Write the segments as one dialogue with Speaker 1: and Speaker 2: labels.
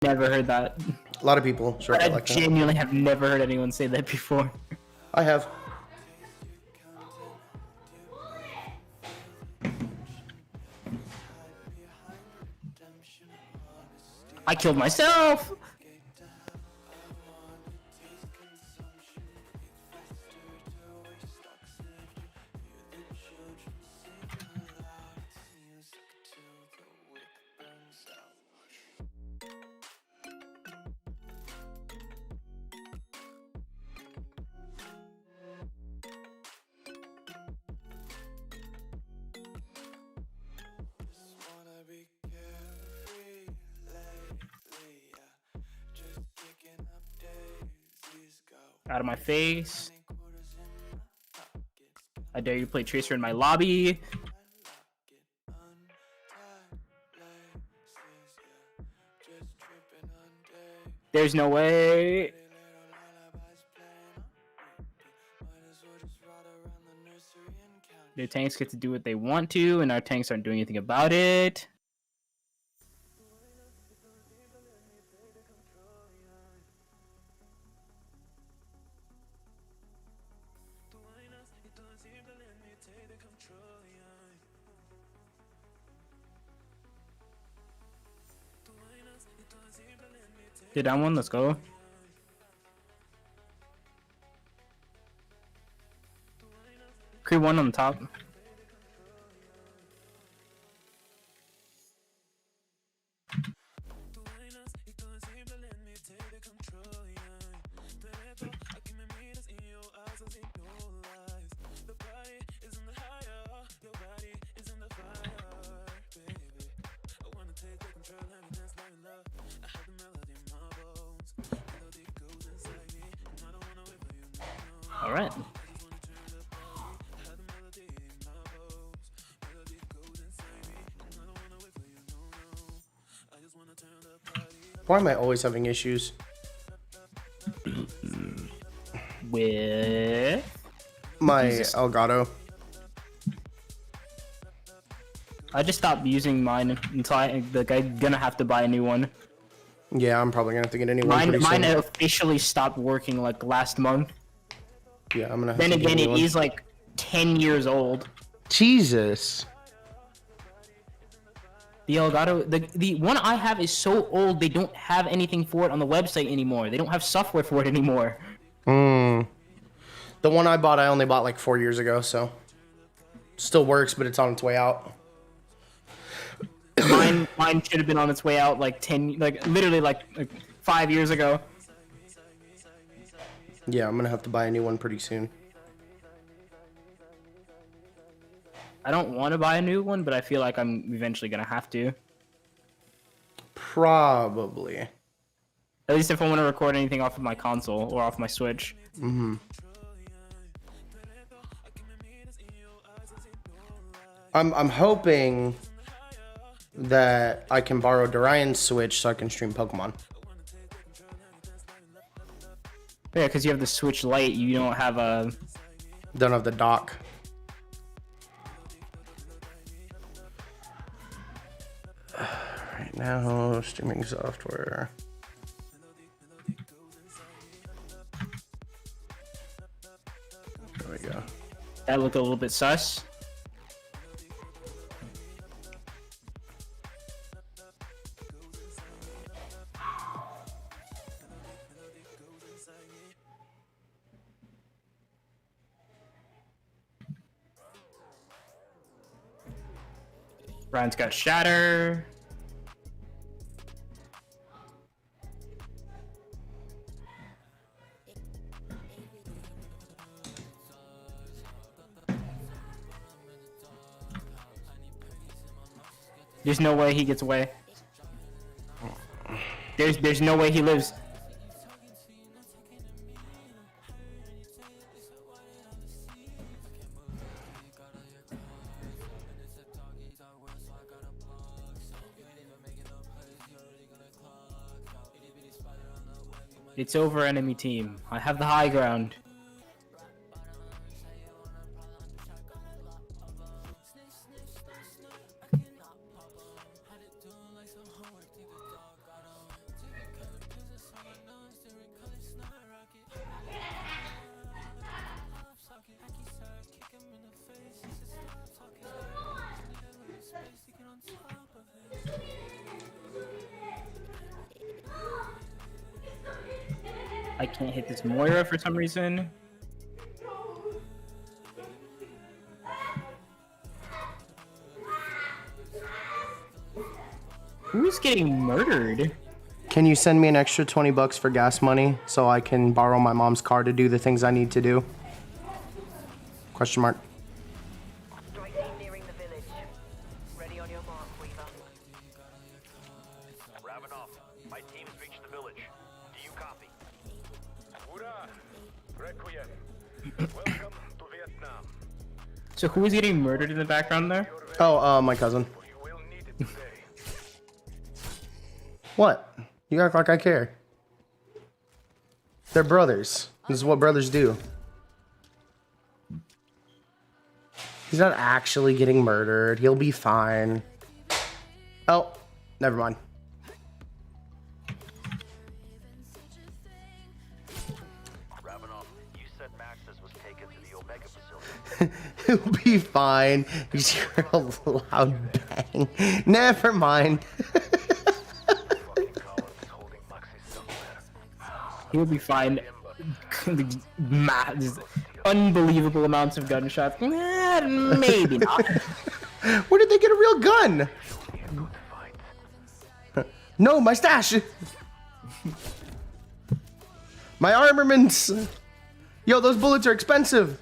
Speaker 1: never heard that.
Speaker 2: A lot of people short
Speaker 1: I
Speaker 2: like that.
Speaker 1: genuinely have never heard anyone say that before.
Speaker 2: I have.
Speaker 1: I killed myself! Out of my face. I dare you to play Tracer in my lobby. There's no way. The tanks get to do what they want to, and our tanks aren't doing anything about it. Get down one, let's go. Creep one on the top. All right.
Speaker 2: Why am I always having issues?
Speaker 1: With
Speaker 2: My Elgato.
Speaker 1: I just stopped using mine until I'm gonna have to buy a new one.
Speaker 2: Yeah, I'm probably gonna have to get a new one pretty
Speaker 1: Mine
Speaker 2: soon.
Speaker 1: officially stopped working like last month.
Speaker 2: Yeah, I'm gonna have
Speaker 1: Then
Speaker 2: to get
Speaker 1: again,
Speaker 2: a new
Speaker 1: it
Speaker 2: one.
Speaker 1: is like 10 years old.
Speaker 2: Jesus.
Speaker 1: The Elgato, the one I have is so old they don't have anything for it on the website anymore. They don't have software for it anymore.
Speaker 2: The one I bought, I only bought like 4 years ago, so still works, but it's on its way out.
Speaker 1: Mine should have been on its way out like literally like 5 years ago.
Speaker 2: Yeah, I'm gonna have to buy a new one pretty soon.
Speaker 1: I don't want to buy a new one, but I feel like I'm eventually gonna have to.
Speaker 2: Probably.
Speaker 1: At least if I want to record anything off of my console or off my Switch.
Speaker 2: I'm hoping that I can borrow Dorian's Switch so I can stream Pokemon.
Speaker 1: Yeah, because you have the Switch Lite, you don't have a...
Speaker 2: Don't have the dock. Right now, streaming software. There we go.
Speaker 1: That looked a little bit sus. Ryan's got Shatter. There's no way he gets away. There's no way he lives. It's over, enemy team. I have the high ground. I can't hit this Moira for some reason. Who's getting murdered?
Speaker 2: Can you send me an extra 20 bucks for gas money so I can borrow my mom's car to do the things I need to do? Question mark.
Speaker 3: Strike team nearing the village. Ready on your mark, Weaver.
Speaker 4: Ravenoff, my team's reached the village. Do you copy? Hurrah! Requiem. Welcome to Vietnam.
Speaker 1: So who is getting murdered in the background there?
Speaker 2: Oh, my cousin.
Speaker 4: You will need it today.
Speaker 2: What? You act like I care. They're brothers. This is what brothers do. He's not actually getting murdered. He'll be fine. Oh, never mind.
Speaker 4: Ravenoff, you said Maxis was taken to the Omega facility.
Speaker 2: He'll be fine. You just hear a loud bang. Never mind.
Speaker 4: Fucking Collins is holding Maxi somewhere.
Speaker 1: He'll be fine. Just unbelievable amounts of gunshots. Maybe not.
Speaker 2: Where did they get a real gun? No, my stash. My armaments. Yo, those bullets are expensive.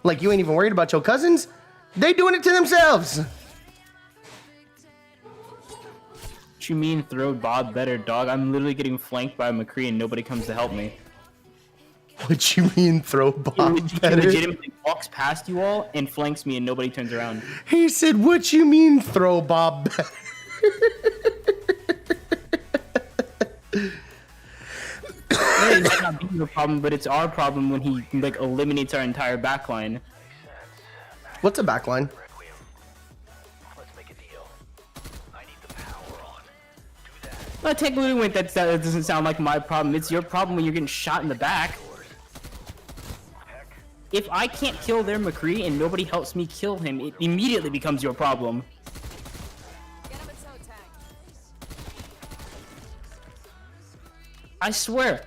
Speaker 2: Like, you ain't even worried about your cousins? They doing it to themselves.
Speaker 1: What you mean throw Bob better, dog? I'm literally getting flanked by McCree and nobody comes to help me.
Speaker 2: What you mean throw Bob
Speaker 1: He
Speaker 2: better?
Speaker 1: legitimately walks past you all and flanks me and nobody turns around.
Speaker 2: He said, what you mean throw Bob better?
Speaker 1: Yeah, it might not be your problem, but it's our problem when he like eliminates our entire backline.
Speaker 2: What's a backline?
Speaker 4: Requiem. Let's make a deal. I need the power on. Do that.
Speaker 1: Well, take a wait, that doesn't sound like my problem. It's your problem when you're getting shot in the back.
Speaker 4: Heck,
Speaker 1: If I can't kill their McCree and nobody helps me kill him, it immediately becomes your problem. I swear,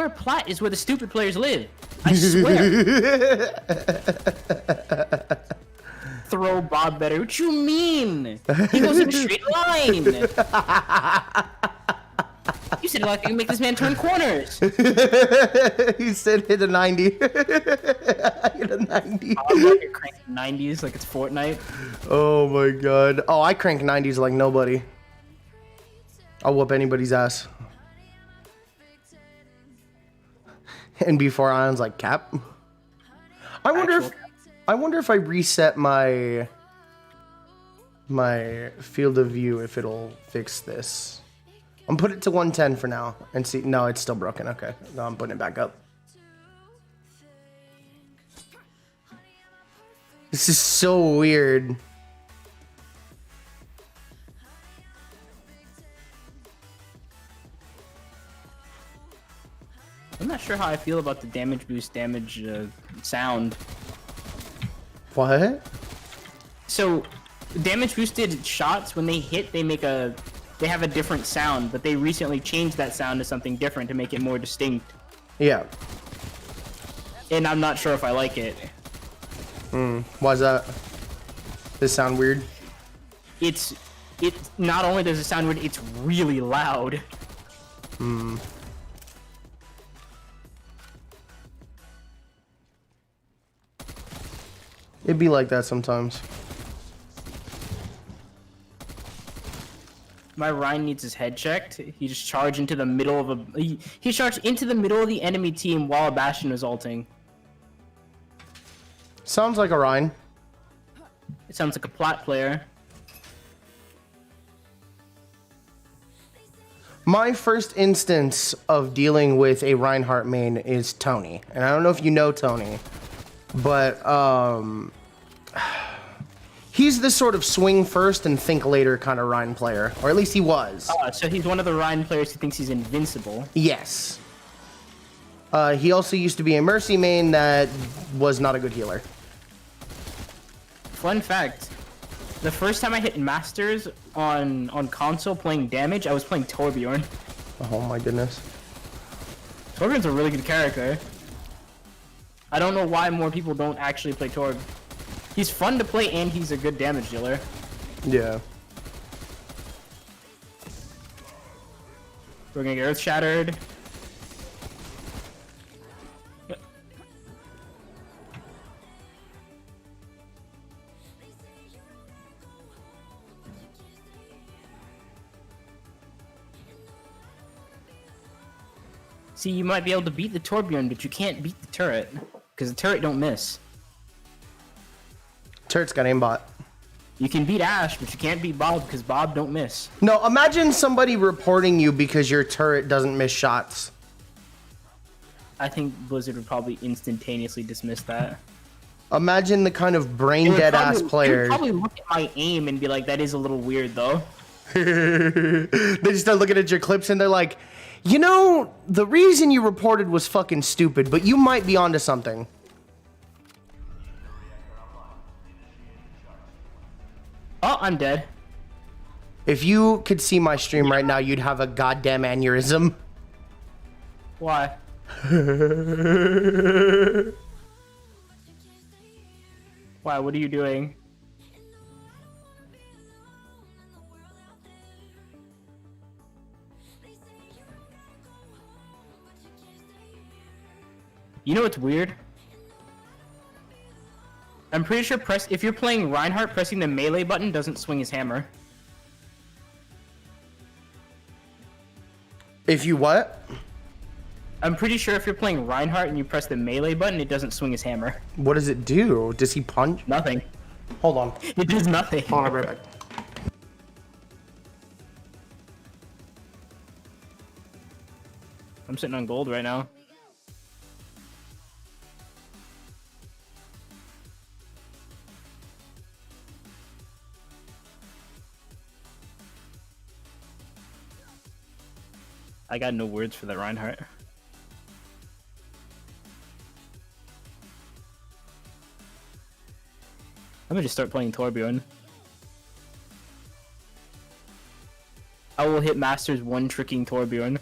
Speaker 1: Platt is where the stupid players live. I swear. Throw Bob better. What you mean? He goes in a straight line. You said like you can make this man turn corners.
Speaker 2: He said hit a 90. Hit a 90.
Speaker 1: I'm like cranking 90s like it's Fortnite.
Speaker 2: Oh my god. Oh, I crank 90s like nobody. I'll whoop anybody's ass. And before Ion's like, Cap. I wonder if I reset my field of view if it'll fix this. I'm put it to 110 for now and see. No, it's still broken. Okay, no, I'm putting it back up. This is so weird.
Speaker 1: I'm not sure how I feel about the damage boost sound.
Speaker 2: What?
Speaker 1: So, damage boosted shots when they hit, they have a different sound, but they recently changed that sound to something different to make it more distinct.
Speaker 2: Yeah.
Speaker 1: And I'm not sure if I like it.
Speaker 2: Why's that? Does it sound weird?
Speaker 1: It not only does it sound weird, it's really loud.
Speaker 2: It'd be like that sometimes.
Speaker 1: My Ryan needs his head checked. He just charged into the middle of he charged into the middle of the enemy team while a Bastion was ulting.
Speaker 2: Sounds like a Rhine.
Speaker 1: It sounds like a Platt player.
Speaker 2: My first instance of dealing with a Reinhardt main is Tony. And I don't know if you know Tony, but he's this sort of swing first and think later kind of Rhine player. Or at least he was.
Speaker 1: So he's one of the Ryan players who thinks he's invincible.
Speaker 2: Yes. He also used to be a Mercy main that was not a good healer.
Speaker 1: Fun fact, the first time I hit Masters on console playing damage, I was playing Torbjorn.
Speaker 2: Oh my goodness.
Speaker 1: Torbjorn's a really good character. I don't know why more people don't actually play Torb. He's fun to play and he's a good damage dealer.
Speaker 2: Yeah.
Speaker 1: We're gonna get Earth Shattered. See, you might be able to beat the Torbjorn, but you can't beat the turret. Because the turret don't miss.
Speaker 2: Turret's got aimbot.
Speaker 1: You can beat Ash, but you can't beat Bob because Bob don't miss.
Speaker 2: No, imagine somebody reporting you because your turret doesn't miss shots.
Speaker 1: I think Blizzard would probably instantaneously dismiss that.
Speaker 2: Imagine the kind of brain
Speaker 1: They would
Speaker 2: dead ass
Speaker 1: probably- They
Speaker 2: players.
Speaker 1: would probably look at my aim and be like, that is a little weird though.
Speaker 2: They just start looking at your clips and they're like, you know, the reason you reported was fucking stupid, but you might be onto something.
Speaker 1: Oh, I'm dead.
Speaker 2: If you could see my stream right now, you'd have a goddamn aneurysm.
Speaker 1: Why? Why? What are you doing? You know what's weird? I'm pretty sure if you're playing Reinhardt, pressing the melee button doesn't swing his hammer.
Speaker 2: If you what?
Speaker 1: I'm pretty sure if you're playing Reinhardt and you press the melee button, it doesn't swing his hammer.
Speaker 2: What does it do? Does he punch?
Speaker 1: Nothing.
Speaker 2: Hold on.
Speaker 1: It does nothing.
Speaker 2: Hold on, I'll be right back.
Speaker 1: I'm sitting on gold right now. I got no words for that Reinhardt. I'm gonna just start playing Torbjorn. I will hit Masters one tricking Torbjorn.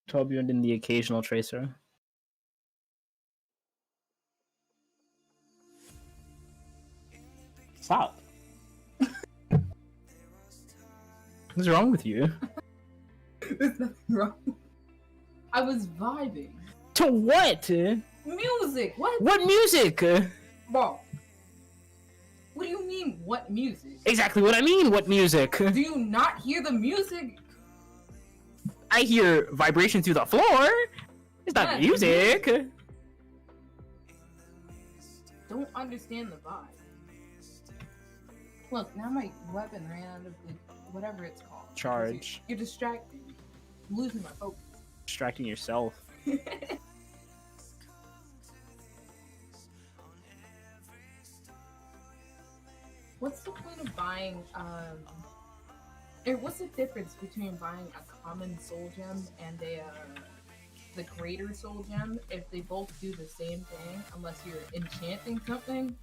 Speaker 1: Torbjorn and the occasional Tracer. Stop. What's wrong with you?
Speaker 5: There's nothing wrong. I was vibing.
Speaker 1: To what?
Speaker 5: Music! What?
Speaker 1: What music?
Speaker 5: Bro. What do you mean, what music?
Speaker 1: Exactly what I mean, what music?
Speaker 5: Do you not hear the music?
Speaker 1: I hear vibration through the floor. It's not
Speaker 5: Yeah,
Speaker 1: music.
Speaker 5: Don't understand the vibe. Look, now my weapon ran out of the whatever it's called.
Speaker 1: Charge.
Speaker 5: You're distracting me. I'm losing my focus.
Speaker 1: Distracting yourself.
Speaker 5: What's the point of buying, or what's the difference between buying a common soul gem and the greater soul gem if they both do the same thing, unless you're enchanting something?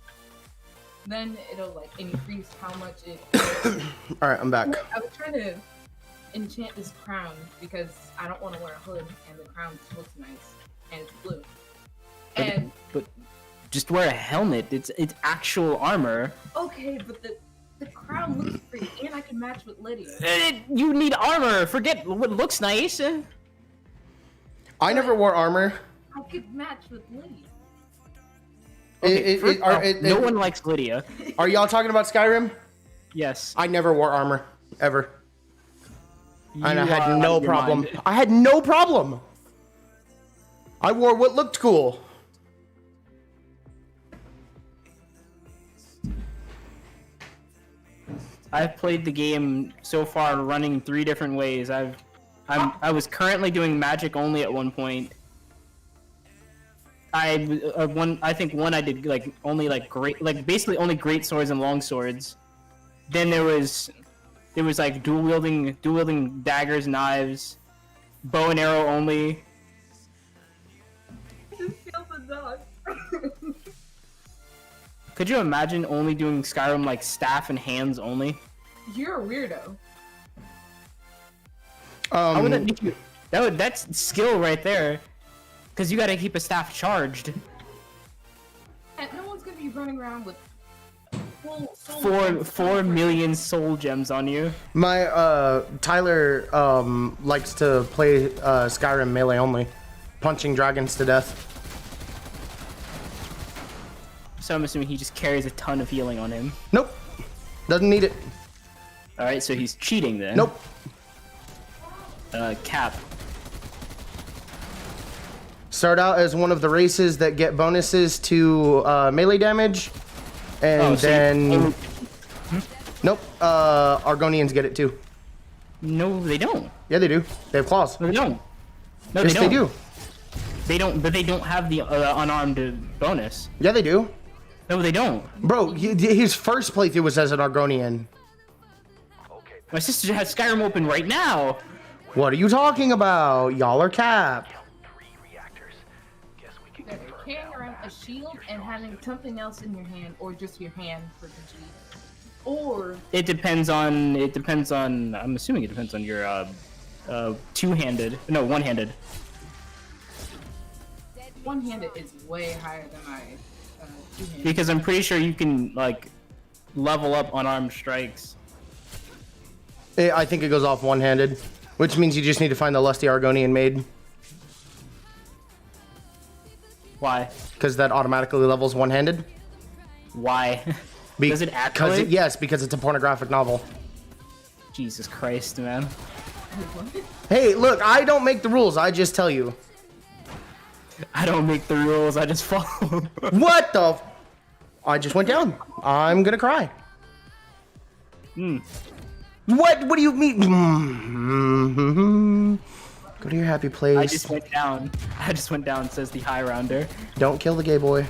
Speaker 5: Then it'll like increase how much it.
Speaker 2: Alright, I'm back.
Speaker 5: I was trying to enchant this crown because I don't want to wear a hood and the crown just looks nice and it's blue. And
Speaker 1: But just wear a helmet. It's actual armor.
Speaker 5: okay, but the crown looks pretty and I can match with Lydia.
Speaker 1: You need armor. Forget what looks nice.
Speaker 2: I never wore armor.
Speaker 5: I could match with Lydia.
Speaker 1: First off, no one likes Lydia.
Speaker 2: Are y'all talking about Skyrim?
Speaker 1: Yes.
Speaker 2: I never wore armor. Ever. And I
Speaker 1: You
Speaker 2: had
Speaker 1: are
Speaker 2: no
Speaker 1: out of your
Speaker 2: problem.
Speaker 1: mind.
Speaker 2: I had no problem. I wore what looked cool.
Speaker 1: I've played the game so far running 3 different ways. I was currently doing magic only at one point. I think one I did like only like basically only great swords and long swords. Then there was There was like dual wielding daggers, knives, bow and arrow only.
Speaker 5: Just kill the dog.
Speaker 1: Could you imagine only doing Skyrim like staff and hands only?
Speaker 5: You're a weirdo.
Speaker 1: How would that make you? That's skill right there. Cause you gotta keep a staff charged.
Speaker 5: And no one's gonna be running around with full soul
Speaker 1: 4 million soul gems on you.
Speaker 2: My Tyler likes to play Skyrim melee only, punching dragons to death.
Speaker 1: So I'm assuming he just carries a ton of healing on him.
Speaker 2: Nope, doesn't need it.
Speaker 1: All right, so he's cheating then.
Speaker 2: Nope.
Speaker 1: Cap.
Speaker 2: Start out as one of the races that get bonuses to melee damage, and
Speaker 1: Oh, so
Speaker 2: then nope, Argonians get it too.
Speaker 1: No, they don't.
Speaker 2: Yeah, they do. They have claws.
Speaker 1: No, they don't. No,
Speaker 2: Yes,
Speaker 1: they
Speaker 2: they
Speaker 1: don't.
Speaker 2: do.
Speaker 1: They don't, but they don't have the unarmed bonus.
Speaker 2: Yeah, they do.
Speaker 1: No, they don't.
Speaker 2: Bro, his first playthrough was as an Argonian.
Speaker 4: Okay,
Speaker 1: My sister has Skyrim open right now.
Speaker 2: What are you talking about? Y'all are cap.
Speaker 4: 3 reactors. Guess we can
Speaker 5: They're
Speaker 4: confirm
Speaker 5: carrying
Speaker 4: now.
Speaker 5: around a shield and having something else in your hand, or just your hand for the G. Or
Speaker 1: It depends on. I'm assuming it depends on your two-handed. No, one-handed.
Speaker 5: one-handed is way higher than my two-handed.
Speaker 1: Because I'm pretty sure you can like level up unarmed strikes.
Speaker 2: I think it goes off one-handed, which means you just need to find the lusty Argonian maid,
Speaker 1: Why?
Speaker 2: because that automatically levels one-handed.
Speaker 1: Why? Does it actually?
Speaker 2: Yes, because it's a pornographic novel.
Speaker 1: Jesus Christ, man.
Speaker 2: Hey, look, I don't make the rules. I just tell you.
Speaker 1: I don't make the rules. I just follow.
Speaker 2: What the? I just went down. I'm gonna cry. What? What do you mean? Go to your happy place.
Speaker 1: I just went down. I just went down. Says the high rounder.
Speaker 2: Don't kill the gay boy.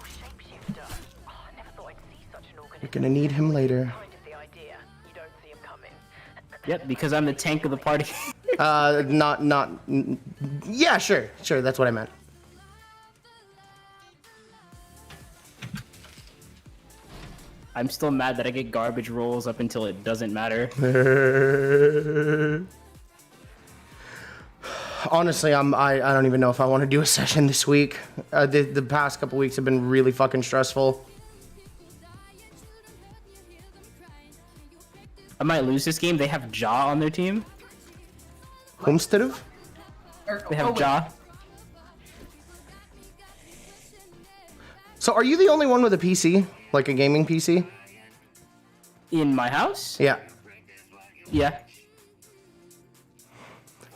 Speaker 3: Shapeshifter. Oh, I never thought I'd see such an
Speaker 2: You're
Speaker 3: organism.
Speaker 2: gonna need him later.
Speaker 3: Kind of the idea. You don't see him coming.
Speaker 1: Yep, because I'm the tank of the party.
Speaker 2: Yeah, sure, that's what I meant.
Speaker 1: I'm still mad that I get garbage rolls up until it doesn't matter.
Speaker 2: Honestly, I don't even know if I want to do a session this week. The past couple weeks have been really fucking stressful.
Speaker 1: I might lose this game. They have Jaw on their team.
Speaker 2: Homestead of?
Speaker 1: They have
Speaker 5: wait.
Speaker 1: Jaw.
Speaker 2: So are you the only one with a PC? Like a gaming PC?
Speaker 1: In my house?
Speaker 2: Yeah.
Speaker 1: Yeah.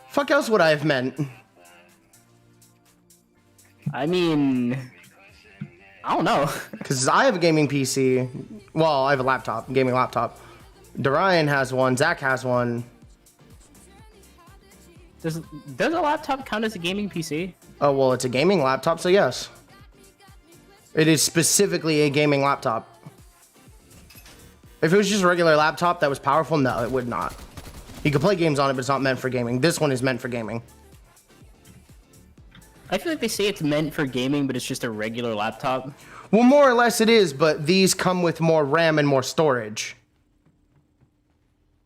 Speaker 2: Fuck else would I have meant?
Speaker 1: I mean, I don't know.
Speaker 2: Because I have a gaming PC. Well, I have a laptop, gaming laptop. Dorian has one, Zach has one.
Speaker 1: Does a laptop count as a gaming PC?
Speaker 2: Oh, well, it's a gaming laptop, so yes. It is specifically a gaming laptop. If it was just a regular laptop that was powerful, no, it would not. You could play games on it, but it's not meant for gaming. This one is meant for gaming.
Speaker 1: I feel like they say it's meant for gaming, but it's just a regular laptop.
Speaker 2: Well, more or less it is, but these come with more RAM and more storage.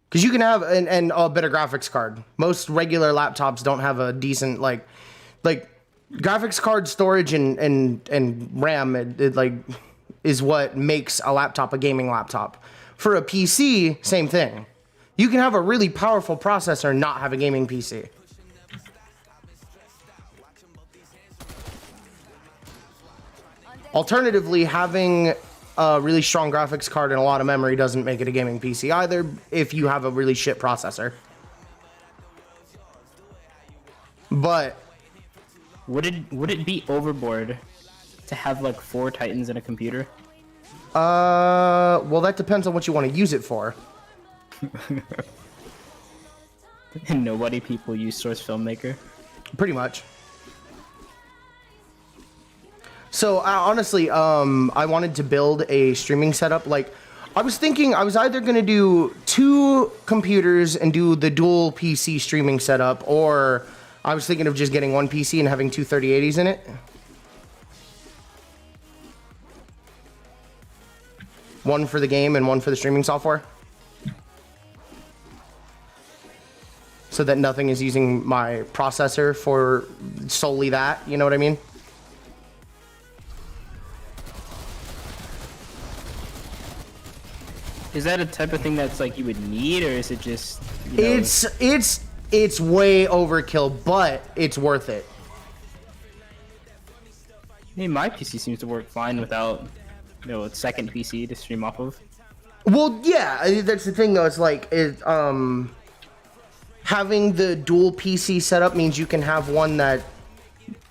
Speaker 2: Because you can have and a better graphics card. Most regular laptops don't have a decent, like graphics card storage and RAM, it like, is what makes a laptop a gaming laptop. For a PC, same thing. You can have a really powerful processor and not have a gaming PC. Alternatively, having a really strong graphics card and a lot of memory doesn't make it a gaming PC either if you have a really shit processor. But
Speaker 1: Would it be overboard to have like 4 Titans in a computer?
Speaker 2: well, that depends on what you want to use it for.
Speaker 1: And nobody people use Source Filmmaker.
Speaker 2: Pretty much. So honestly, I wanted to build a streaming setup. Like, I was thinking I was either gonna do 2 computers and do the dual PC streaming setup, or I was thinking of just getting 1 PC and having 2 3080s in it. One for the game and one for the streaming software. So that nothing is using my processor for solely that, you know what I mean?
Speaker 1: Is that a type of thing that's like you would need, or is it just? You know,
Speaker 2: It's way overkill, but it's worth it.
Speaker 1: I mean, my PC seems to work fine without, you know, a second PC to stream off of.
Speaker 2: Well, yeah, that's the thing though. It's like having the dual PC setup means you can have one that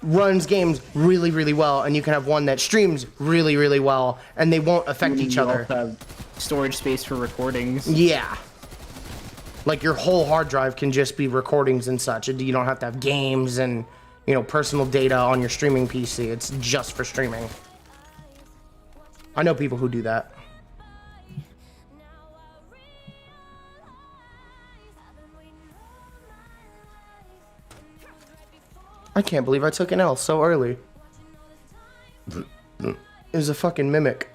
Speaker 2: runs games really, really well, and you can have one that streams really, really well, and they won't affect each
Speaker 1: You
Speaker 2: other.
Speaker 1: also have storage space for recordings.
Speaker 2: Yeah. Like your whole hard drive can just be recordings and such. You don't have to have games and, you know, personal data on your streaming PC. It's just for streaming. I know people who do that. I can't believe I took an L so early. It was a fucking mimic.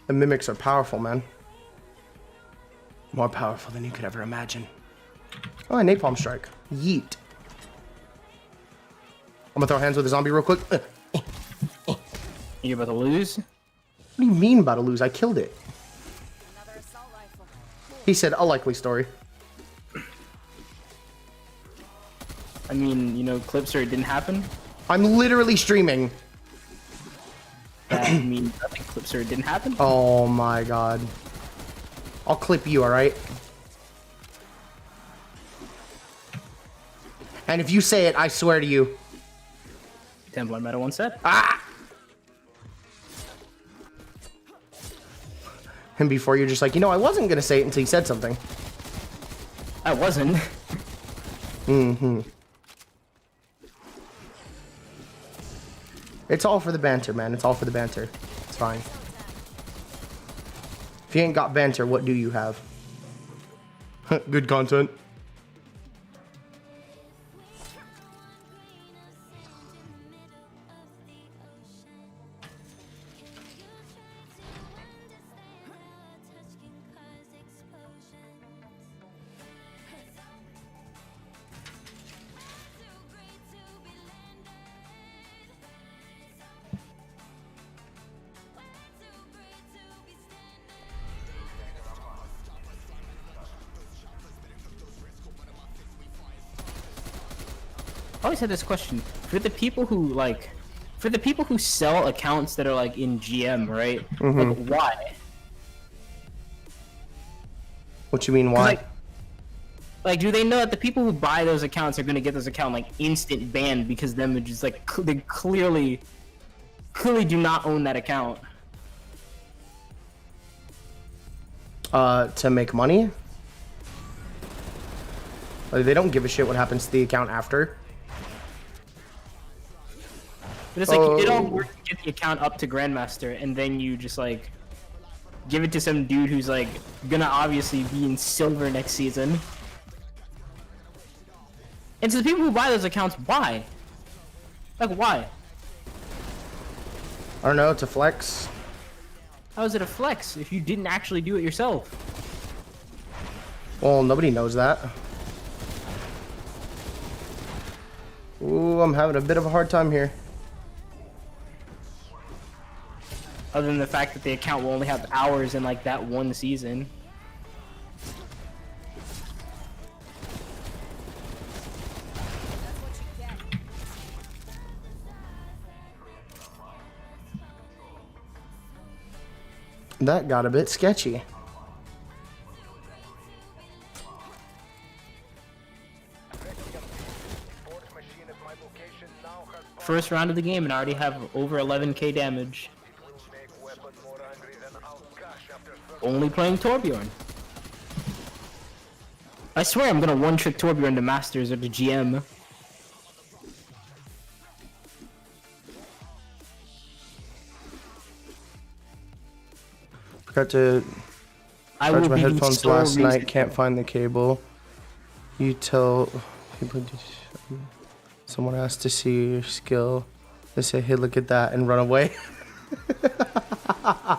Speaker 2: The mimics are powerful, man. More powerful than you could ever imagine. Oh, a napalm strike. Yeet. I'm gonna throw hands with a zombie real quick.
Speaker 1: You're about to lose?
Speaker 2: What do you mean about to lose? I killed it. He said a likely story.
Speaker 1: I mean, you know, clips where it didn't happen.
Speaker 2: I'm literally streaming.
Speaker 1: That means nothing. Clips where it didn't happen.
Speaker 2: Oh my god. I'll clip you, alright? And if you say it, I swear to you.
Speaker 1: Templar Meta one set.
Speaker 2: Ah! And before you're just like, you know, I wasn't gonna say it until you said something.
Speaker 1: I wasn't.
Speaker 2: Mm-hmm. It's all for the banter, man. It's all for the banter. It's fine. If you ain't got banter, what do you have? Good content.
Speaker 1: I always had this question for the people who like, for the people who sell accounts that are like in GM, right? Like, why?
Speaker 2: What you mean, why?
Speaker 1: Like, do they know that the people who buy those accounts are gonna get those account like instant banned because them just like they clearly do not own that account?
Speaker 2: To make money? Like, they don't give a shit what happens to the account after.
Speaker 1: But it's like it all works to get the account up to Grandmaster, and then you just like give it to some dude who's like gonna obviously be in silver next season. And so the people who buy those accounts, why? Like, why?
Speaker 2: I don't know, it's a flex.
Speaker 1: How is it a flex if you didn't actually do it yourself?
Speaker 2: Well, nobody knows that. Ooh, I'm having a bit of a hard time here.
Speaker 1: Other than the fact that the account will only have hours in like that one season.
Speaker 2: That got a bit sketchy.
Speaker 1: First round of the game and I already have over 11k damage. Only playing Torbjorn. I swear I'm gonna one-trick Torbjorn to Masters or to GM.
Speaker 2: Forgot to
Speaker 1: I
Speaker 2: charge
Speaker 1: will
Speaker 2: my
Speaker 1: be the
Speaker 2: headphones
Speaker 1: sole
Speaker 2: last night.
Speaker 1: reason.
Speaker 2: Can't find the cable. You tell people. Someone asked to see your skill. They say, "Hey, look at that," and run away.
Speaker 1: I'm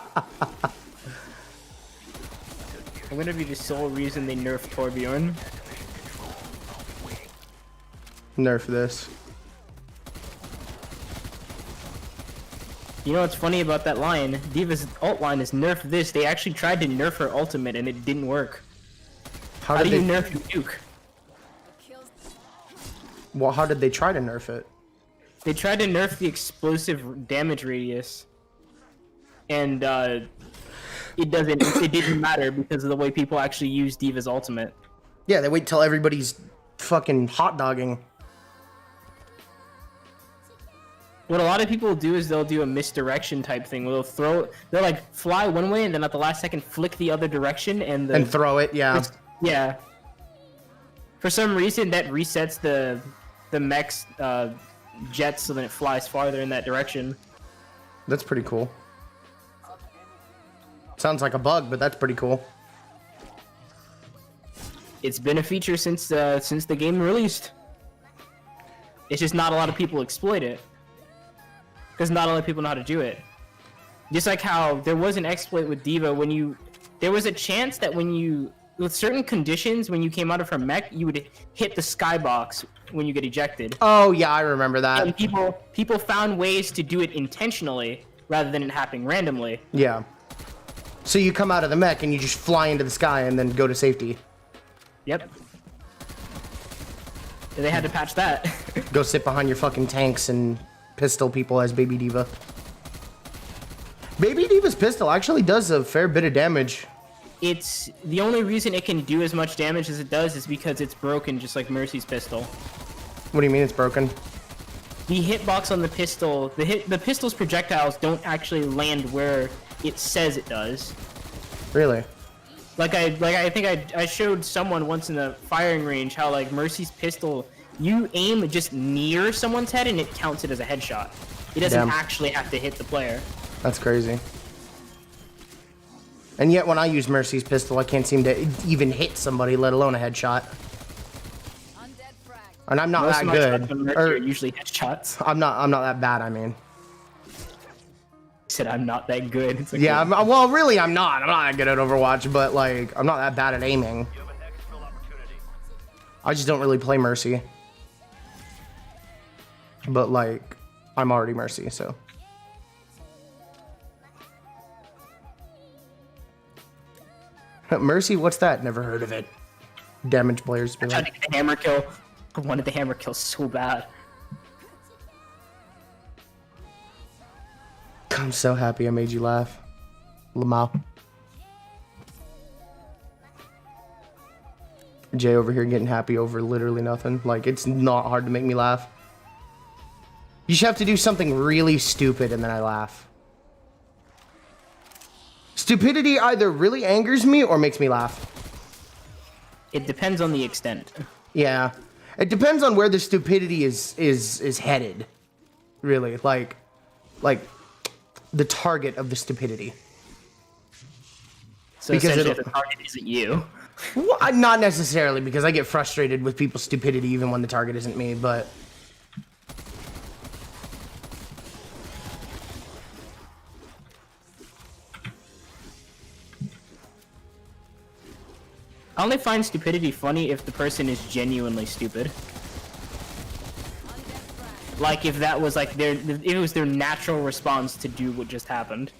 Speaker 1: gonna be the sole reason they nerfed Torbjorn.
Speaker 2: Nerf this.
Speaker 1: You know what's funny about that line? Diva's ult line is nerf this. They actually tried to nerf her ultimate and it didn't work. How do you nerf Nuke?
Speaker 2: Well, how did they try to nerf it?
Speaker 1: They tried to nerf the explosive damage radius. And it didn't matter because of the way people actually use Diva's ultimate.
Speaker 2: Yeah, they wait till everybody's fucking hot dogging.
Speaker 1: What a lot of people do is they'll do a misdirection type thing where they'll like fly one way and then at the last second flick the other direction and
Speaker 2: throw it, yeah.
Speaker 1: Yeah. For some reason that resets the mech's jets so that it flies farther in that direction.
Speaker 2: That's pretty cool. Sounds like a bug, but that's pretty cool.
Speaker 1: It's been a feature since the game released. It's just not a lot of people exploit it. Because not a lot of people know how to do it. Just like how there was an exploit with Diva there was a chance that with certain conditions, when you came out of her mech, you would hit the skybox when you get ejected.
Speaker 2: Oh yeah, I remember that.
Speaker 1: And people found ways to do it intentionally rather than it happening randomly.
Speaker 2: Yeah. So you come out of the mech and you just fly into the sky and then go to safety.
Speaker 1: Yep. They had to patch that.
Speaker 2: Go sit behind your fucking tanks and pistol people as Baby Diva. Baby Diva's pistol actually does a fair bit of damage.
Speaker 1: It's the only reason it can do as much damage as it does is because it's broken, just like Mercy's pistol.
Speaker 2: What do you mean it's broken?
Speaker 1: The hitbox on the pistol, the pistol's projectiles don't actually land where it says it does.
Speaker 2: Really?
Speaker 1: Like I think I showed someone once in the firing range how like Mercy's pistol, you aim just near someone's head and it counts it as a headshot. It doesn't
Speaker 2: Damn.
Speaker 1: actually have to hit the player.
Speaker 2: That's crazy. And yet when I use Mercy's pistol, I can't seem to even hit somebody, let alone a headshot. And I'm not
Speaker 1: Most
Speaker 2: that
Speaker 1: of my shots on
Speaker 2: good.
Speaker 1: Mercy
Speaker 2: Or,
Speaker 1: are usually headshots.
Speaker 2: I'm not that bad, I mean.
Speaker 1: Said I'm not that good. It's like,
Speaker 2: Yeah, well, really, I'm not. I'm not that good at Overwatch, but, like, I'm not that bad at aiming.
Speaker 4: You have an exfil opportunity.
Speaker 2: I just don't really play Mercy. But, like, I'm already Mercy, so. Mercy, what's that? Never heard of it. Damage players be
Speaker 1: I tried
Speaker 2: like,
Speaker 1: to get the hammer kill. I wanted the hammer kill so bad.
Speaker 2: I'm so happy I made you laugh. Lamau. Jay over here getting happy over literally nothing. Like, it's not hard to make me laugh. You should have to do something really stupid and then I laugh. Stupidity either really angers me or makes me laugh.
Speaker 1: It depends on the extent.
Speaker 2: Yeah. It depends on where the stupidity is headed. Really. Like the target of the stupidity.
Speaker 1: So
Speaker 2: Because
Speaker 1: essentially,
Speaker 2: it'll-
Speaker 1: the target isn't you.
Speaker 2: Well, not necessarily, because I get frustrated with people's stupidity even when the target isn't me, but...
Speaker 1: I only find stupidity funny if the person is genuinely stupid. Like if that was like it was their natural response to do what just happened.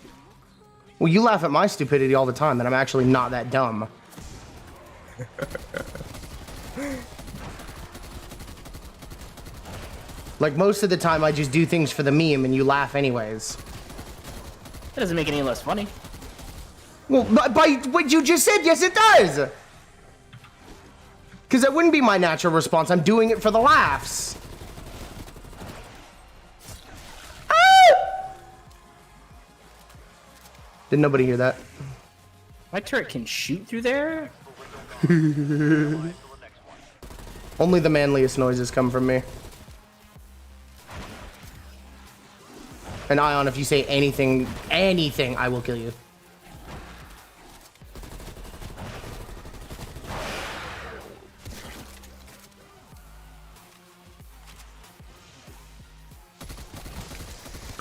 Speaker 2: Well, you laugh at my stupidity all the time, and I'm actually not that dumb. Like, most of the time, I just do things for the meme, and you laugh anyways.
Speaker 1: That doesn't make it any less funny.
Speaker 2: Well, by what you just said, yes, it does! Because that wouldn't be my natural response. I'm doing it for the laughs. Ah! Did nobody hear that?
Speaker 1: My turret can shoot through there?
Speaker 2: Only the manliest noises come from me. And Ion, if you say anything, I will kill you.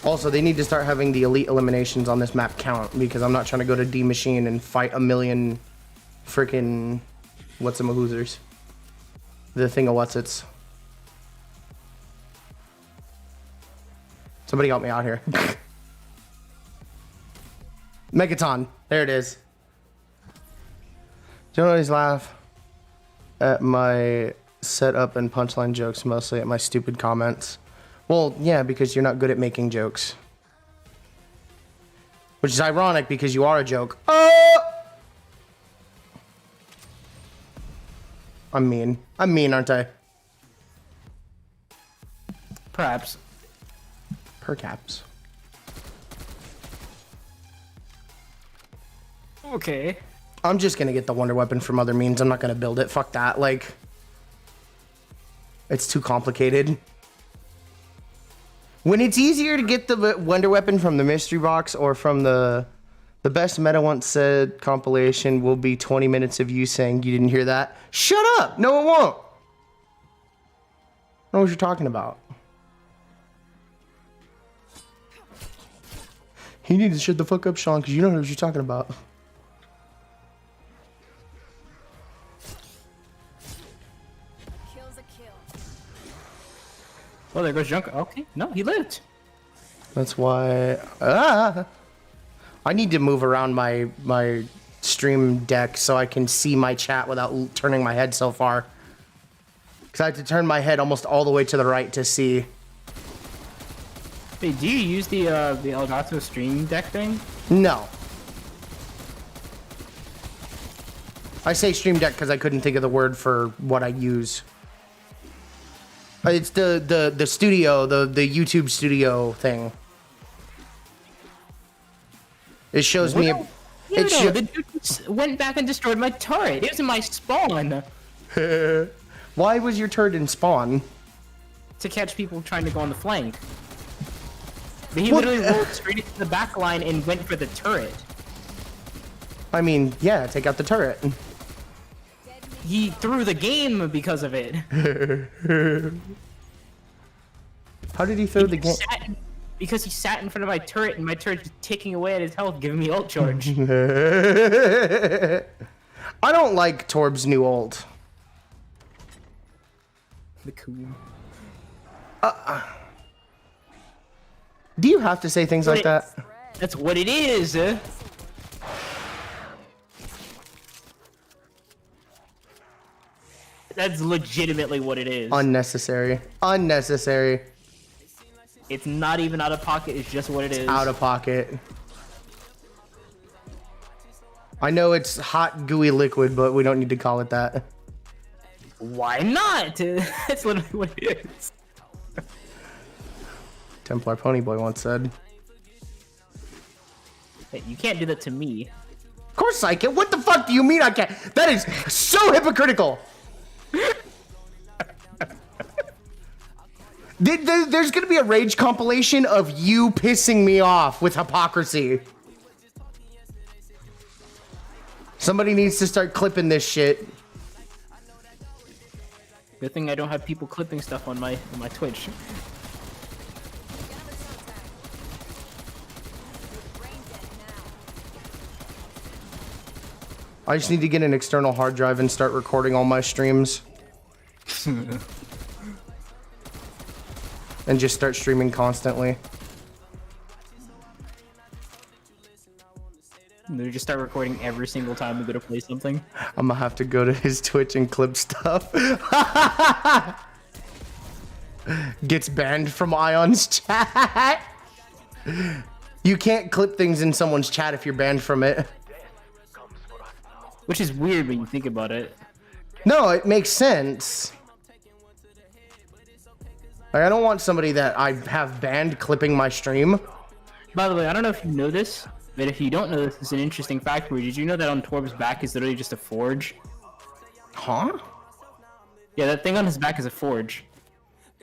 Speaker 2: Also, they need to start having the elite eliminations on this map count because I'm not trying to go to D Machine and fight a million freaking what's-a-mahoozers. The thing of what's-its. Somebody help me out here. Megaton. There it is. Don't always laugh at my setup and punchline jokes, mostly at my stupid comments. Well, yeah, because you're not good at making jokes. Which is ironic because you are a joke. I'm mean. I'm mean, aren't I?
Speaker 1: Perhaps.
Speaker 2: Percaps.
Speaker 1: Okay.
Speaker 2: I'm just gonna get the wonder weapon from other means. I'm not gonna build it. Fuck that. Like, it's too complicated. When it's easier to get the wonder weapon from the mystery box or from the best meta once said compilation will be 20 minutes of you saying you didn't hear that. Shut up! No, it won't. I don't know what you're talking about. You need to shut the fuck up, Sean, because you don't know what you're talking about.
Speaker 1: Oh, there goes Junker. Okay, no, he lived.
Speaker 2: That's why I need to move around my stream deck so I can see my chat without turning my head so far. Because I have to turn my head almost all the way to the right to see.
Speaker 1: Hey, do you use the Elgato Stream Deck thing?
Speaker 2: No. I say stream deck because I couldn't think of the word for what I use. It's the studio, the YouTube studio thing. It shows me.
Speaker 1: The dude went back and destroyed my turret. It was in my spawn.
Speaker 2: Why was your turret in spawn?
Speaker 1: To catch people trying to go on the flank. But he literally rolled straight into the back line and went for the turret.
Speaker 2: I mean, yeah, take out the turret.
Speaker 1: He threw the game because of it.
Speaker 2: How did he throw the game?
Speaker 1: Because he sat in front of my turret and my turret was ticking away at his health, giving me ult charge.
Speaker 2: I don't like Torb's new ult.
Speaker 1: The cool.
Speaker 2: Do you have to say things like that?
Speaker 1: That's what it is. That's legitimately what it is.
Speaker 2: Unnecessary. Unnecessary.
Speaker 1: It's not even out of pocket, it's just what it is.
Speaker 2: Out of pocket. I know it's hot, gooey liquid, but we don't need to call it that.
Speaker 1: Why not? That's literally what it is.
Speaker 2: Templar Ponyboy once said.
Speaker 1: Hey, you can't do that to me.
Speaker 2: Of course I can. What the fuck do you mean I can't? That is so hypocritical. There's gonna be a rage compilation of you pissing me off with hypocrisy. Somebody needs to start clipping this shit.
Speaker 1: Good thing I don't have people clipping stuff on my Twitch.
Speaker 2: I just need to get an external hard drive and start recording all my streams. And just start streaming constantly.
Speaker 1: We just start recording every single time we go to play something.
Speaker 2: I'm gonna have to go to his Twitch and clip stuff. Gets banned from Ion's chat. You can't clip things in someone's chat if you're banned from it.
Speaker 1: Which is weird when you think about it.
Speaker 2: No, it makes sense. Like, I don't want somebody that I have banned clipping my stream.
Speaker 1: By the way, I don't know if you know this, but if you don't know this, it's an interesting fact for you. Did you know that on Torb's back is literally just a forge?
Speaker 2: Huh?
Speaker 1: Yeah, that thing on his back is a forge.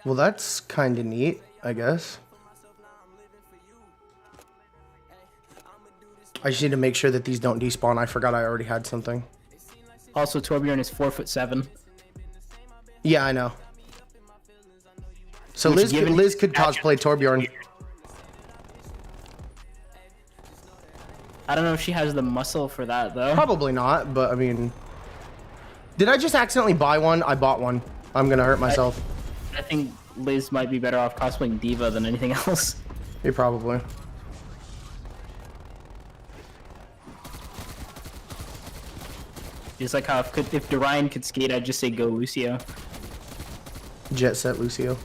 Speaker 2: Well, that's kind of neat, I guess. I just need to make sure that these don't despawn. I forgot I already had something.
Speaker 1: Also, Torbjorn is 4'7".
Speaker 2: Yeah, I know. So
Speaker 1: Which
Speaker 2: Liz could cosplay Torbjorn.
Speaker 1: I don't know if she has the muscle for that though.
Speaker 2: Probably not, but I mean, did I just accidentally buy one? I bought one. I'm gonna hurt myself.
Speaker 1: I think Liz might be better off cosplaying Diva than anything else.
Speaker 2: Yeah, probably.
Speaker 1: Just like how if Dorian could skate, I'd just say go Lucio.
Speaker 2: Jet Set Lucio.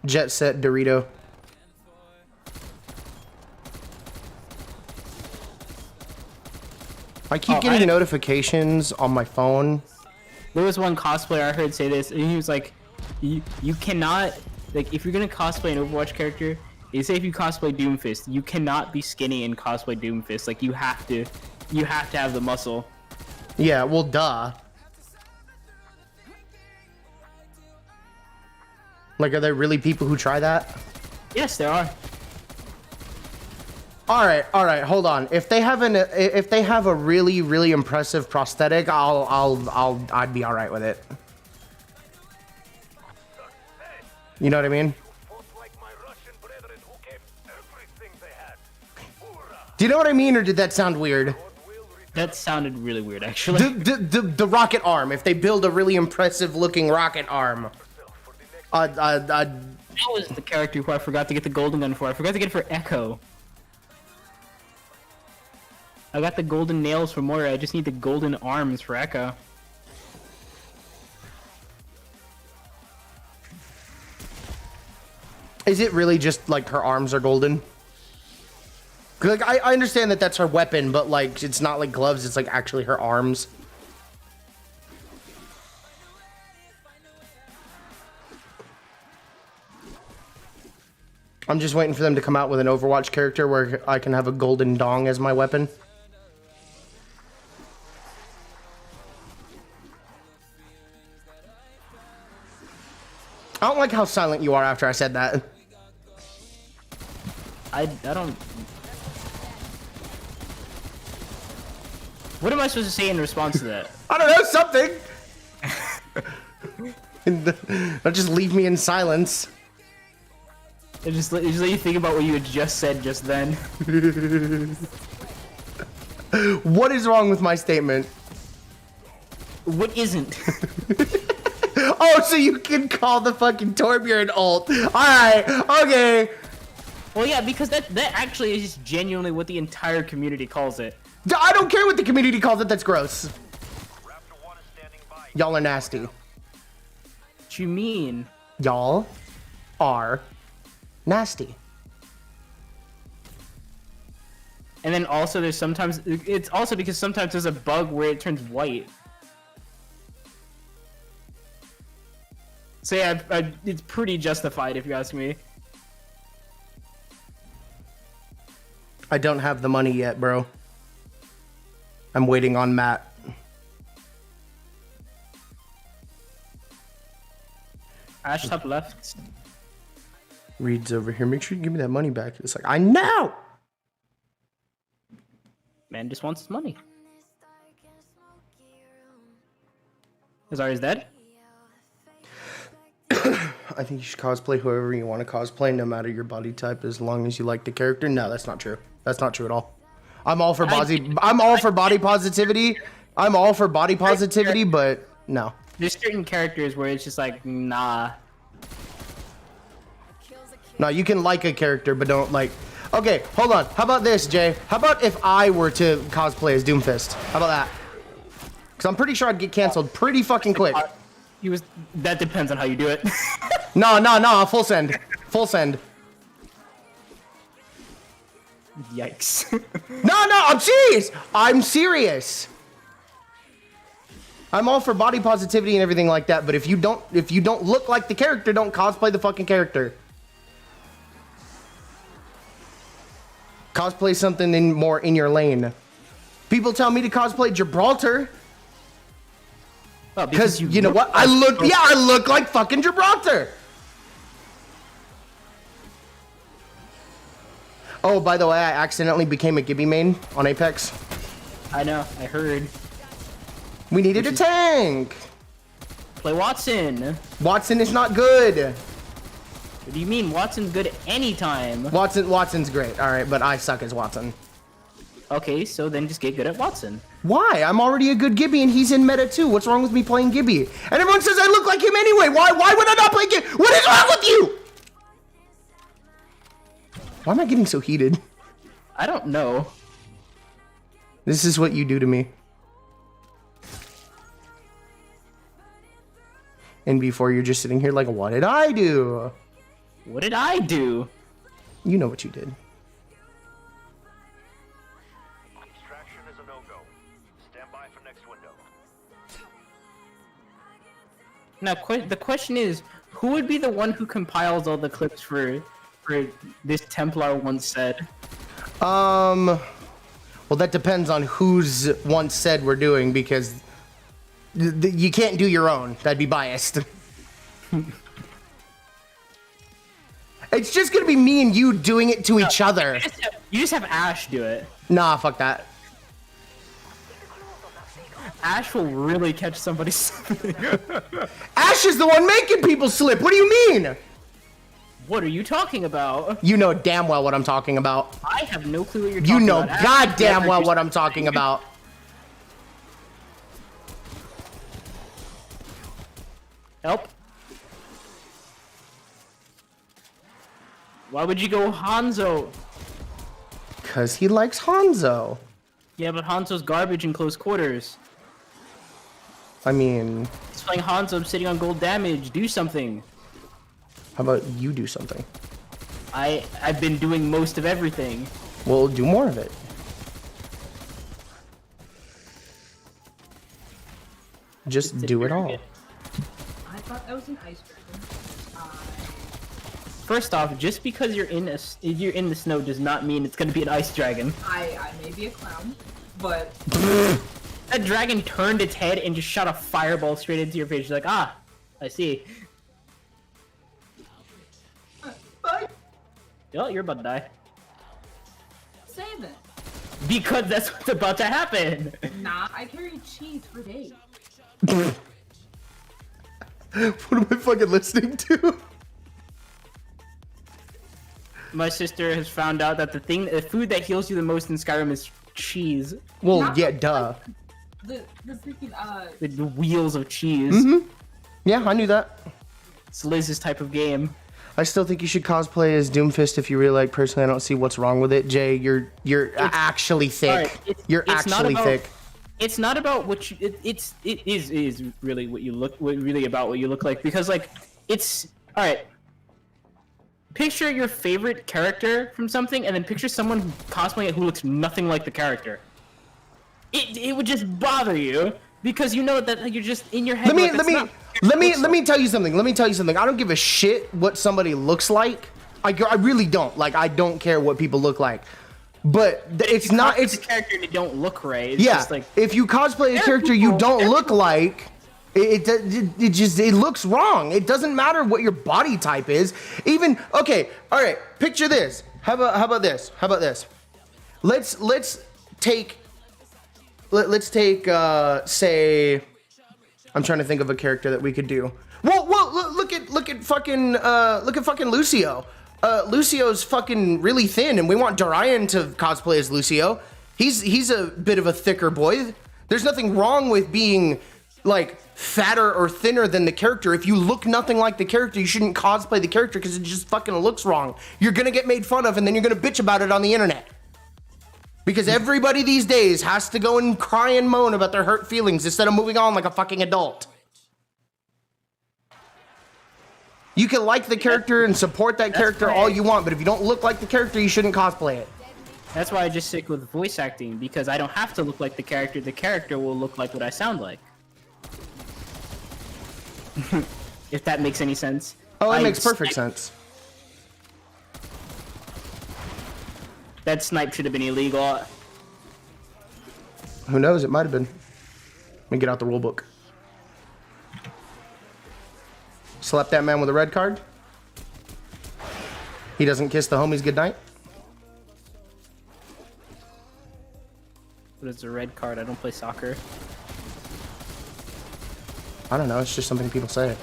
Speaker 2: Jet Set Dorito. I keep getting notifications on my phone.
Speaker 1: There was one cosplayer I heard say this, and he was like, you cannot, like, if you're gonna cosplay an Overwatch character, say if you cosplay Doomfist, you cannot be skinny and cosplay Doomfist. Like, you have to have the muscle.
Speaker 2: Yeah, well, duh. Like, are there really people who try that?
Speaker 1: Yes, there are.
Speaker 2: All right, hold on. If they have a really impressive prosthetic, I'd be all right with it. You know what I mean? Do you know what I mean, or did that sound weird?
Speaker 1: That sounded really weird, actually.
Speaker 2: The rocket arm. If they build a really impressive looking rocket arm,
Speaker 1: That was the character who I forgot to get the golden gun for. I forgot to get it for Echo. I got the golden nails for Moira. I just need the golden arms for Echo.
Speaker 2: Is it really just like her arms are golden? 'Cause, like, I understand that that's her weapon, but like it's not like gloves. It's like actually her arms. I'm just waiting for them to come out with an Overwatch character where I can have a golden dong as my weapon. I don't like how silent you are after I said that.
Speaker 1: I don't... What am I supposed to say in response to that?
Speaker 2: I don't know, something! Don't just leave me in silence.
Speaker 1: Just let you think about what you had just said just then.
Speaker 2: What is wrong with my statement?
Speaker 1: What isn't?
Speaker 2: Oh, so you can call the fucking Torbjorn ult. Alright, okay.
Speaker 1: Well, yeah, because that actually is just genuinely what the entire community calls it.
Speaker 2: I don't care what the community calls it, that's gross. Y'all are nasty.
Speaker 1: What you mean?
Speaker 2: Y'all are nasty.
Speaker 1: And then also there's sometimes, it's also because sometimes there's a bug where it turns white. So yeah, it's pretty justified if you ask me.
Speaker 2: I don't have the money yet, bro. I'm waiting on Matt.
Speaker 1: Ash top left.
Speaker 2: Reed's over here. Make sure you give me that money back. It's like, I know!
Speaker 1: Man just wants his money. Azari's dead?
Speaker 2: I think you should cosplay whoever you want to cosplay, no matter your body type, as long as you like the character. No, that's not true. That's not true at all. I'm all for body. I'm all for body positivity. I'm all for body positivity, but no.
Speaker 1: There's certain characters where it's just like, nah.
Speaker 2: No, you can like a character, but don't like. Okay, hold on. How about this, Jay? How about if I were to cosplay as Doomfist? How about that? Because I'm pretty sure I'd get canceled pretty fucking quick.
Speaker 1: That depends on how you do it.
Speaker 2: No, full send. Full send.
Speaker 1: Yikes.
Speaker 2: No, I'm serious. I'm serious. I'm all for body positivity and everything like that, but if you don't look like the character, don't cosplay the fucking character. Cosplay something more in your lane. People tell me to cosplay Gibraltar.
Speaker 1: Well,
Speaker 2: because you know what? I look like fucking Gibraltar. Oh, by the way, I accidentally became a Gibby main on Apex.
Speaker 1: I know, I heard.
Speaker 2: We needed a tank.
Speaker 1: Play Watson.
Speaker 2: Watson is not good.
Speaker 1: What do you mean? Watson's good anytime.
Speaker 2: Watson's great. All right, but I suck as Watson.
Speaker 1: Okay, so then just get good at Watson.
Speaker 2: Why? I'm already a good Gibby and he's in meta too. What's wrong with me playing Gibby? And everyone says I look like him anyway. Why would I not play Gibby? What is wrong with you? Why am I getting so heated?
Speaker 1: I don't know.
Speaker 2: This is what you do to me. And before you're just sitting here like, what did I do?
Speaker 1: What did I do?
Speaker 2: You know what you did.
Speaker 4: Extraction is a no-go. Stand by for next window.
Speaker 1: Now, the question is, who would be the one who compiles all the clips for this Templar once said?
Speaker 2: Well, that depends on who's once said we're doing, because you can't do your own. That'd be biased. It's just gonna be me and you doing it to each other.
Speaker 1: You just have Ash do it.
Speaker 2: Nah, fuck that.
Speaker 1: Ash will really catch somebody.
Speaker 2: Ash is the one making people slip. What do you mean?
Speaker 1: What are you talking about?
Speaker 2: You know damn well what I'm talking about.
Speaker 1: I have no clue what you're talking
Speaker 2: You know
Speaker 1: about.
Speaker 2: goddamn well what I'm talking about.
Speaker 1: Help. Why would you go Hanzo?
Speaker 2: Cause he likes Hanzo.
Speaker 1: Yeah, but Hanzo's garbage in close quarters.
Speaker 2: I mean,
Speaker 1: He's playing Hanzo, I'm sitting on gold damage. Do something.
Speaker 2: how about you do something?
Speaker 1: I've been doing most of everything.
Speaker 2: Well, do more of it. Just do it all.
Speaker 5: I thought that was an ice dragon.
Speaker 1: First off, just because you're in the snow does not mean it's gonna be an ice dragon.
Speaker 5: I may be a clown, but
Speaker 1: That dragon turned its head and just shot a fireball straight into your face. You're like, ah, I see.
Speaker 5: bye.
Speaker 1: Oh, you're about to die.
Speaker 5: Save it.
Speaker 1: Because that's what's about to happen.
Speaker 5: Nah, I carried cheese for days.
Speaker 2: What am I fucking listening to?
Speaker 1: My sister has found out that the food that heals you the most in Skyrim is cheese.
Speaker 2: Well,
Speaker 5: Not
Speaker 2: yeah,
Speaker 5: the-
Speaker 2: duh.
Speaker 5: The freaking
Speaker 1: The wheels of cheese.
Speaker 2: Mm-hmm. Yeah, I knew that.
Speaker 1: It's Liz's type of game.
Speaker 2: I still think you should cosplay as Doomfist if you really like. Personally, I don't see what's wrong with it. Jay, you're actually thick.
Speaker 1: Alright,
Speaker 2: You're
Speaker 1: it's not
Speaker 2: actually
Speaker 1: about-
Speaker 2: thick.
Speaker 1: It's not about what you. It is really what you look. Really about what you look like, because like it's all right. Picture your favorite character from something, and then picture someone who cosplaying it who looks nothing like the character. It would just bother you because you know that you're just in your head.
Speaker 2: Let me
Speaker 1: like,
Speaker 2: let me tell you something. Let me tell you something. I don't give a shit what somebody looks like. I really don't. Like, I don't care what people look like. But it's not. It's
Speaker 1: the character and they don't look right. It's
Speaker 2: yeah.
Speaker 1: just like,
Speaker 2: If you cosplay a character you don't look like, it just looks wrong. It doesn't matter what your body type is. Even okay. All right. Picture this. How about this? How about this? Let's take. Let's take. Say. I'm trying to think of a character that we could do. Well, look at fucking Lucio. Lucio's fucking really thin, and we want Dorian to cosplay as Lucio. He's a bit of a thicker boy. There's nothing wrong with being like fatter or thinner than the character. If you look nothing like the character, you shouldn't cosplay the character because it just fucking looks wrong. You're gonna get made fun of, and then you're gonna bitch about it on the internet. Because everybody these days has to go and cry and moan about their hurt feelings instead of moving on like a fucking adult. You can like the character and support that character all you want, but if you don't look like the character, you shouldn't cosplay it.
Speaker 1: that's why I just stick with voice acting, because I don't have to look like the character. The character will look like what I sound like. If that makes any sense.
Speaker 2: Oh, that makes perfect sense.
Speaker 1: That snipe should have been illegal.
Speaker 2: Who knows? It might have been. Let me get out the rule book. Slap that man with a red card. He doesn't kiss the homies goodnight.
Speaker 1: What is a red card? I don't play soccer.
Speaker 2: I don't know. It's just something people say. I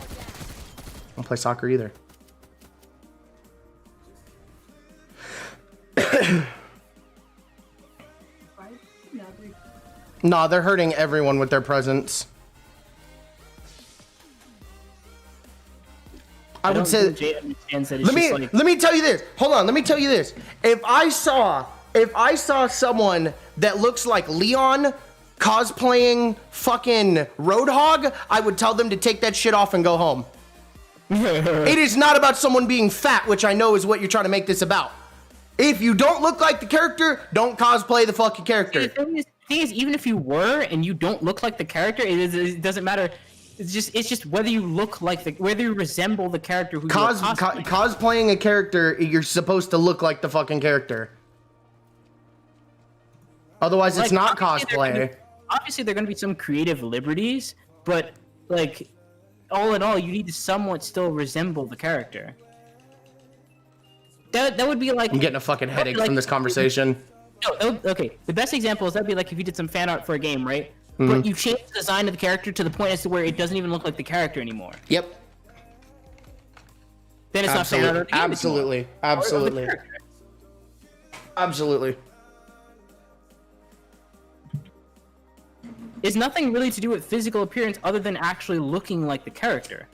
Speaker 2: don't play soccer either.
Speaker 5: If I
Speaker 2: Nah, they're hurting everyone with their presence. I would say.
Speaker 1: Jay understands that it's
Speaker 2: Let me tell you this. Hold on. Let me tell you this. If I saw someone that looks like Leon cosplaying fucking Roadhog, I would tell them to take that shit off and go home. It is not about someone being fat, which I know is what you're trying to make this about. If you don't look like the character, don't cosplay the fucking character.
Speaker 1: The thing is, even if you were and you don't look like the character, it doesn't matter. It's just whether you look like whether you resemble the character who you're cosplaying.
Speaker 2: Cosplaying a character, you're supposed to look like the fucking character. Otherwise, it's not cosplay.
Speaker 1: Obviously, there are going to be some creative liberties, but like, all in all, you need to somewhat still resemble the character. That would be like...
Speaker 2: I'm getting a fucking headache from this conversation.
Speaker 1: No, okay, the best example is that'd be like if you did some fan art for a game, right? But you change the design of the character to the point as to where it doesn't even look like the character anymore.
Speaker 2: Yep.
Speaker 1: Then it's not fan art.
Speaker 2: Absolutely.
Speaker 1: It's nothing really to do with physical appearance other than actually looking like the character.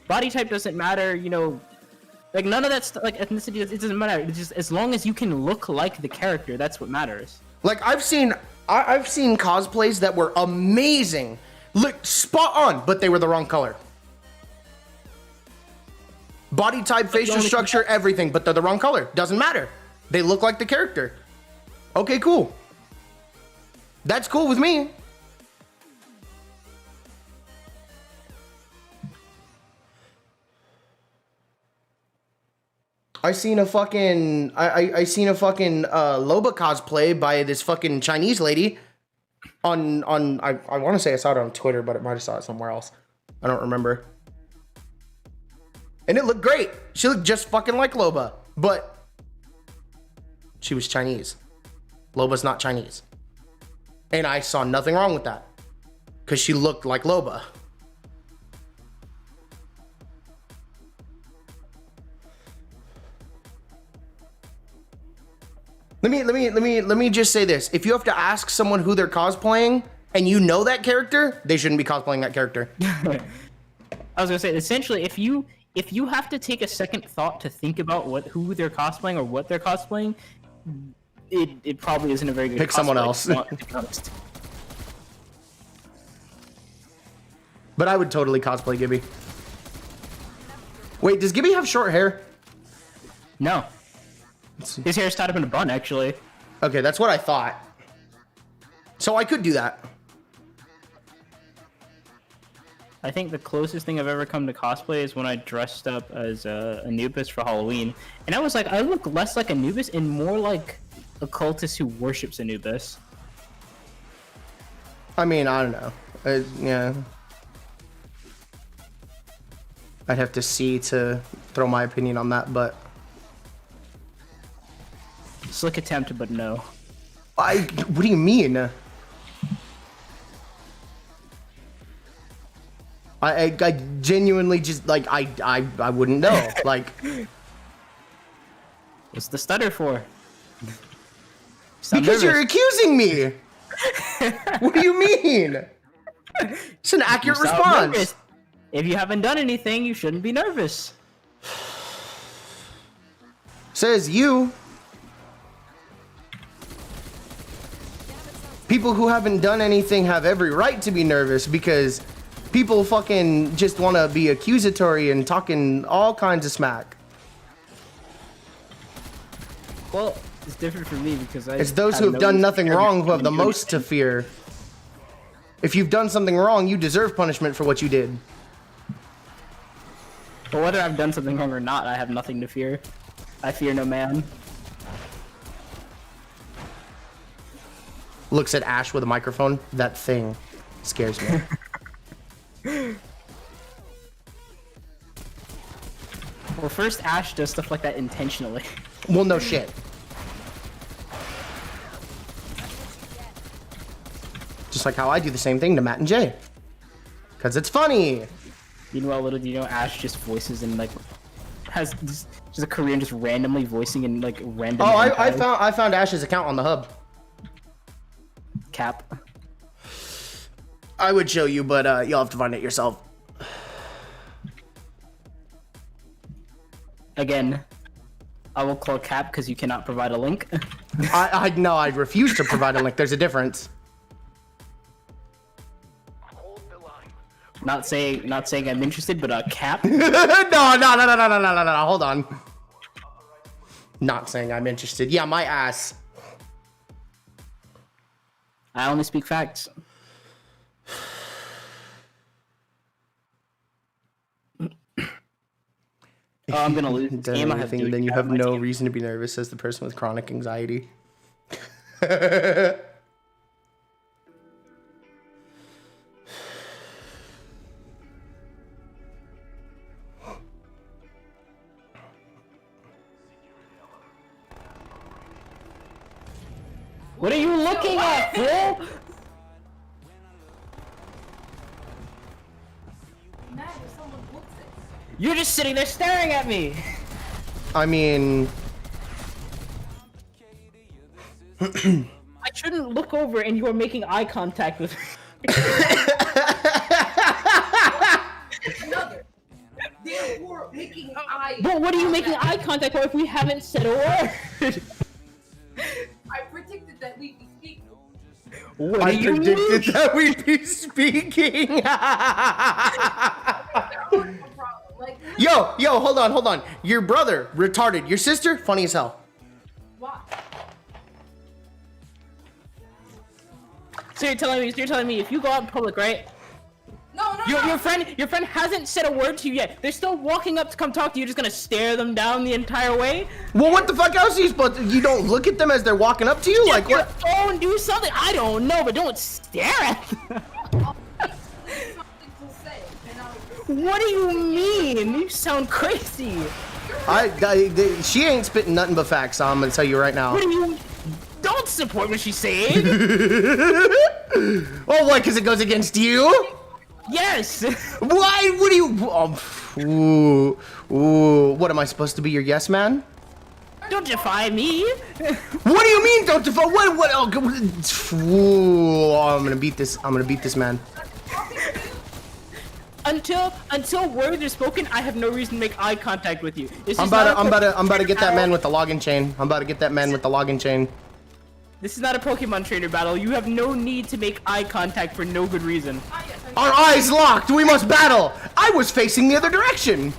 Speaker 1: Body type doesn't matter, you know, like none of that stuff, like ethnicity, it doesn't matter. It's just as long as you can look like the character, that's what matters.
Speaker 2: Like I've seen cosplays that were amazing, look spot on, but they were the wrong color. Body type, facial structure, everything, but they're the wrong color. Doesn't matter. They look like the character. Okay, cool. That's cool with me. I seen a fucking Loba cosplay by this fucking Chinese lady on I want to say I saw it on Twitter, but it might have saw it somewhere else. I don't remember. And it looked great. She looked just fucking like Loba, but she was Chinese. Loba's not Chinese. And I saw nothing wrong with that because she looked like Loba. Let me just say this. If you have to ask someone who they're cosplaying and you know that character, they shouldn't be cosplaying that character.
Speaker 1: I was gonna say, essentially, if you have to take a second thought to think about who they're cosplaying or what they're cosplaying, it probably isn't a very good
Speaker 2: pick someone else.
Speaker 1: To be honest.
Speaker 2: But I would totally cosplay Gibby. Wait, does Gibby have short hair?
Speaker 1: No. His hair's tied up in a bun, actually.
Speaker 2: Okay, that's what I thought. So I could do that.
Speaker 1: I think the closest thing I've ever come to cosplay is when I dressed up as Anubis for Halloween. And I was like, I look less like Anubis and more like a cultist who worships Anubis.
Speaker 2: I mean, I don't know. Yeah. I'd have to see to throw my opinion on that, but...
Speaker 1: Slick attempt, but no.
Speaker 2: What do you mean? I genuinely just, like, I wouldn't know. Like...
Speaker 1: What's the stutter for?
Speaker 2: Because you're accusing me! What do you mean? It's an accurate response.
Speaker 1: Nervous. If you haven't done anything, you shouldn't be nervous.
Speaker 2: Says you. People who haven't done anything have every right to be nervous because people fucking just want to be accusatory and talking all kinds of smack.
Speaker 1: Well, it's different for me because
Speaker 2: it's those who have done nothing wrong who have the most to fear. If you've done something wrong, you deserve punishment for what you did.
Speaker 1: But whether I've done something wrong or not, I have nothing to fear. I fear no man.
Speaker 2: Looks at Ash with a microphone. That thing scares me.
Speaker 1: Well, first Ash does stuff like that intentionally.
Speaker 2: Well, no shit. Just like how I do the same thing to Matt and Jay. Because it's funny.
Speaker 1: Meanwhile, little do you know, Ash just voices and like has just a career in just randomly voicing in like random.
Speaker 2: Oh, I found Ash's account on the hub.
Speaker 1: Cap.
Speaker 2: I would show you, but you'll have to find it yourself.
Speaker 1: Again, I will call Cap because you cannot provide a link.
Speaker 2: No, I refuse to provide a link. There's a difference.
Speaker 4: Hold the line.
Speaker 1: Not saying I'm interested, but Cap.
Speaker 2: No. Hold on. Not saying I'm interested. Yeah, my ass.
Speaker 1: I only speak facts. Oh, I'm gonna lose this game. I have to
Speaker 2: Then you have
Speaker 1: my
Speaker 2: no
Speaker 1: team.
Speaker 2: reason to be nervous, says the person with chronic anxiety.
Speaker 1: What are you looking at, fool?
Speaker 5: Matt, if someone looks at
Speaker 1: You're just sitting there staring at me.
Speaker 2: I mean,
Speaker 1: I shouldn't look over and you are making eye contact with me.
Speaker 5: another. Therefore, making eye.
Speaker 1: But what are you making eye contact for if we haven't said a word?
Speaker 5: I predicted that we'd be speaking.
Speaker 1: What
Speaker 2: I
Speaker 1: do you
Speaker 2: predicted
Speaker 1: mean?
Speaker 2: that we'd be speaking.
Speaker 5: That was the problem. Like,
Speaker 2: Yo, hold on. Your brother, retarded. Your sister, funny as hell.
Speaker 5: why?
Speaker 1: So you're telling me if you go out in public, right?
Speaker 5: No.
Speaker 1: Your friend hasn't said a word to you yet. They're still walking up to come talk to you. You're just gonna stare them down the entire way?
Speaker 2: Well, what the fuck else are you supposed to? You don't look at them as they're walking up to you? Like
Speaker 1: Your
Speaker 2: what?
Speaker 1: phone, do something. I don't know, but don't stare at them.
Speaker 5: Something to say, and I'll
Speaker 1: What do you mean? You sound crazy.
Speaker 2: She ain't spitting nothing but facts. I'm gonna tell you right now.
Speaker 1: What do you? Don't support what she's saying.
Speaker 2: Oh, what? Because it goes against you?
Speaker 1: Yes.
Speaker 2: Why? What do you? Ooh. What am I supposed to be? Your yes man?
Speaker 1: Don't defy me.
Speaker 2: What do you mean? Don't defy? What? Oh, ooh, I'm gonna beat this. I'm gonna beat this man.
Speaker 1: Until words are spoken, I have no reason to make eye contact with you.
Speaker 2: I'm about to get that man with the login chain. I'm about to get that man with the login chain.
Speaker 1: This is not a Pokemon trainer battle. You have no need to make eye contact for no good reason.
Speaker 2: Our eyes locked. We must battle. I was facing the other direction.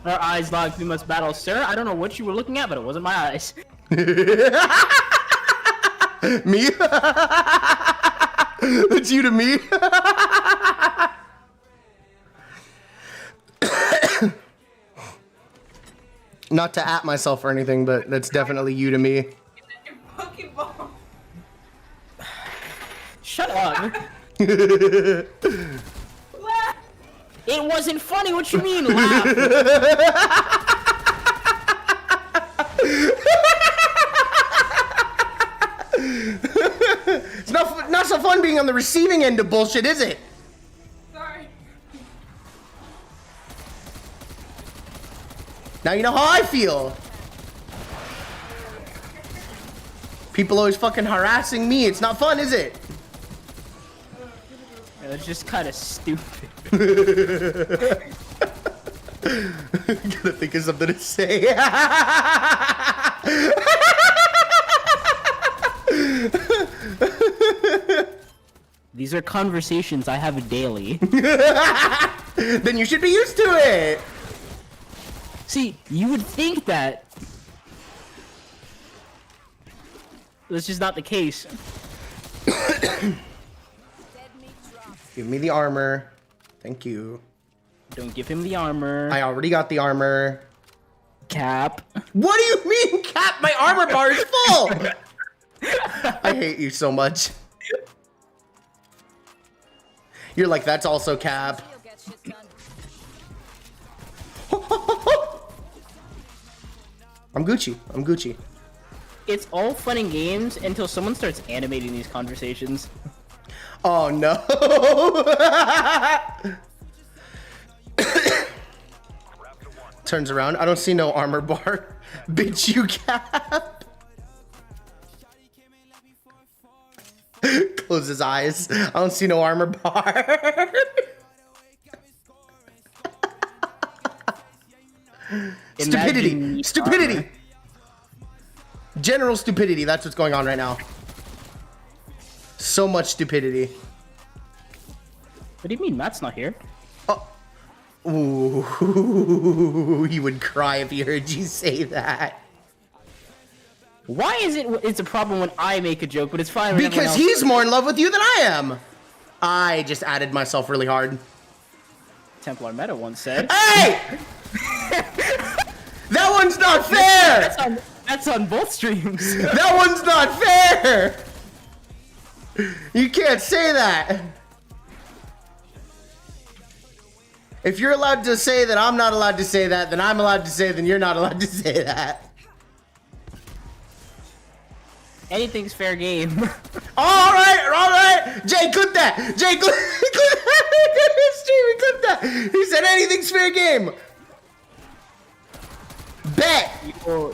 Speaker 1: Our eyes locked. We must battle, sir. I don't know what you were looking at, but it wasn't my eyes.
Speaker 2: Me? That's you to me. Not to at myself or anything, but that's definitely you to me.
Speaker 5: Pokeball.
Speaker 1: Shut up. It wasn't funny. What you mean, laugh?
Speaker 2: It's not so fun being on the receiving end of bullshit, is it?
Speaker 5: Sorry.
Speaker 2: Now you know how I feel. People always fucking harassing me. It's not fun, is it?
Speaker 1: It's just kind of stupid.
Speaker 2: Gotta think of something to say.
Speaker 1: These are conversations I have daily.
Speaker 2: Then you should be used to it.
Speaker 1: See, you would think that. That's just not the case.
Speaker 2: Give me the armor. Thank you.
Speaker 1: Don't give him the armor.
Speaker 2: I already got the armor.
Speaker 1: Cap.
Speaker 2: What do you mean, Cap? My armor bar is full. I hate you so much. You're like, that's also Cap. I'm Gucci. I'm Gucci.
Speaker 1: It's all fun and games until someone starts animating these conversations.
Speaker 2: Oh no. Turns around. I don't see no armor bar. Bitch, you Cap. close his eyes. I don't see no armor bar. Stupidity.
Speaker 1: Imagine
Speaker 2: Stupidity.
Speaker 1: armor.
Speaker 2: General stupidity. That's what's going on right now. So much stupidity.
Speaker 1: What do you mean Matt's not here?
Speaker 2: Ooh, he would cry if he heard you say that.
Speaker 1: Why is it's a problem when I make a joke, but it's fine when everyone
Speaker 2: Because
Speaker 1: else
Speaker 2: he's
Speaker 1: does?
Speaker 2: more in love with you than I am. I just added myself really hard.
Speaker 1: Templar Meta once said.
Speaker 2: Hey! That one's not fair!
Speaker 1: That's on both streams.
Speaker 2: That one's not fair! You can't say that. If you're allowed to say that I'm not allowed to say that, then I'm allowed to say then you're not allowed to say that.
Speaker 1: Anything's fair game.
Speaker 2: All right. Jay, clip that. Jay, clip that. He said anything's fair game. Bet.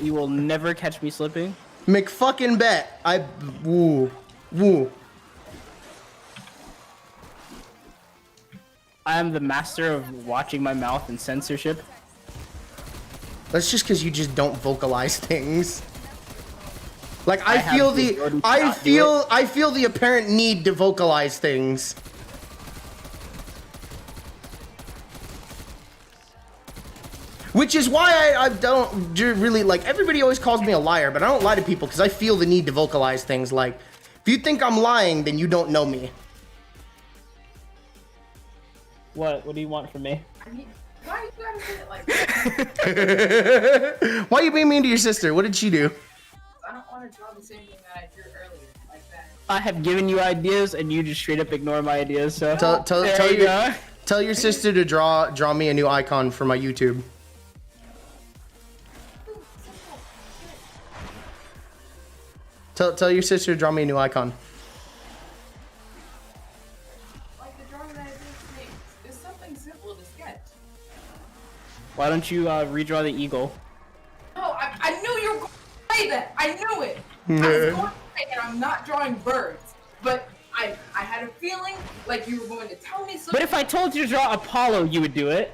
Speaker 1: You will never catch me slipping.
Speaker 2: McFucking bet. Woo.
Speaker 1: I am the master of watching my mouth and censorship.
Speaker 2: That's just because you just don't vocalize things. Like
Speaker 1: I have the ability to not do
Speaker 2: I feel the apparent need to vocalize things. Which is why I don't really like. Everybody always calls me a liar, but I don't lie to people because I feel the need to vocalize things. Like, if you think I'm lying, then you don't know me.
Speaker 1: What do you want from me?
Speaker 5: I mean, why you gotta say it like that?
Speaker 2: Why are you being mean to your sister? What did she do?
Speaker 5: I don't want to draw the same thing that I drew earlier, like that.
Speaker 1: I have given you ideas and you just straight up ignore my ideas. So
Speaker 2: Tell your sister to draw me a new icon for my YouTube. Tell your sister to draw me a new icon.
Speaker 5: Like the drawing that I did today, it's something simple to sketch.
Speaker 1: Why don't you redraw the eagle?
Speaker 5: No, I knew you were going to say that. I knew it. I was going to say, and I'm not drawing birds, but I had a feeling like you were going to tell me something.
Speaker 1: But if I told you to draw Apollo, you would do it.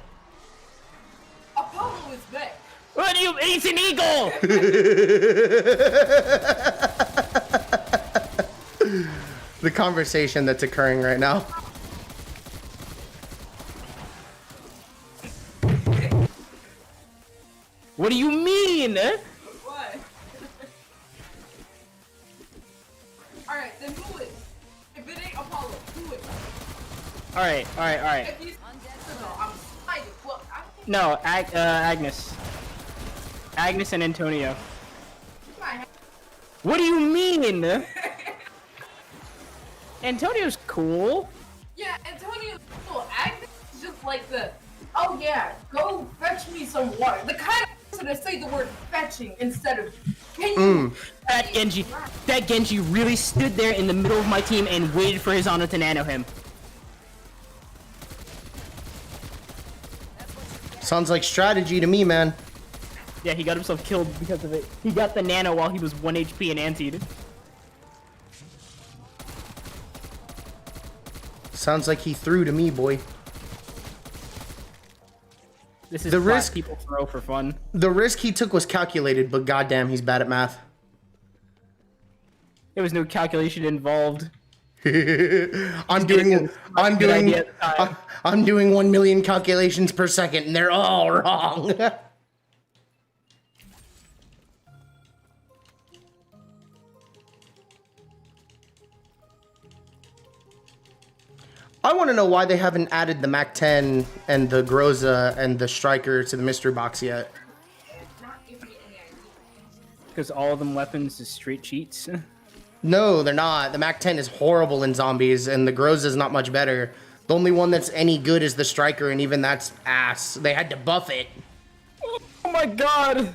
Speaker 5: Apollo is back.
Speaker 1: What do you? He's an eagle.
Speaker 2: The conversation that's occurring right now.
Speaker 1: What do you mean?
Speaker 5: What? Alright, then who is? If it ain't Apollo, who is?
Speaker 1: All right.
Speaker 5: If he's no, I'm excited. Well, I don't think
Speaker 1: No, Agnes. Agnes and Antonio.
Speaker 5: I have.
Speaker 1: What do you mean? Antonio's cool.
Speaker 5: Yeah, Antonio's cool. Agnes is just like the, oh yeah, go fetch me some water. The kind of person to say the word fetching instead of, can you?
Speaker 1: That Genji really stood there in the middle of my team and waited for his honor to nano him.
Speaker 2: Sounds like strategy to me, man.
Speaker 1: Yeah, he got himself killed because of it. He got the nano while he was 1 HP and antied.
Speaker 2: Sounds like he threw to me, boy.
Speaker 1: This is
Speaker 2: The
Speaker 1: class
Speaker 2: risk-
Speaker 1: people throw for fun.
Speaker 2: The risk he took was calculated, but goddamn, he's bad at math.
Speaker 1: There was no calculation involved.
Speaker 2: I'm
Speaker 1: getting a good idea at the time.
Speaker 2: I'm doing 1 million calculations per second, and they're all wrong. I want to know why they haven't added the MAC-10 and the Groza and the Striker to the mystery box yet.
Speaker 5: Not give me any idea.
Speaker 1: Because all of them weapons is straight cheats.
Speaker 2: No, they're not. The MAC-10 is horrible in zombies, and the Groza is not much better. The only one that's any good is the Striker, and even that's ass. They had to buff it.
Speaker 1: Oh my god!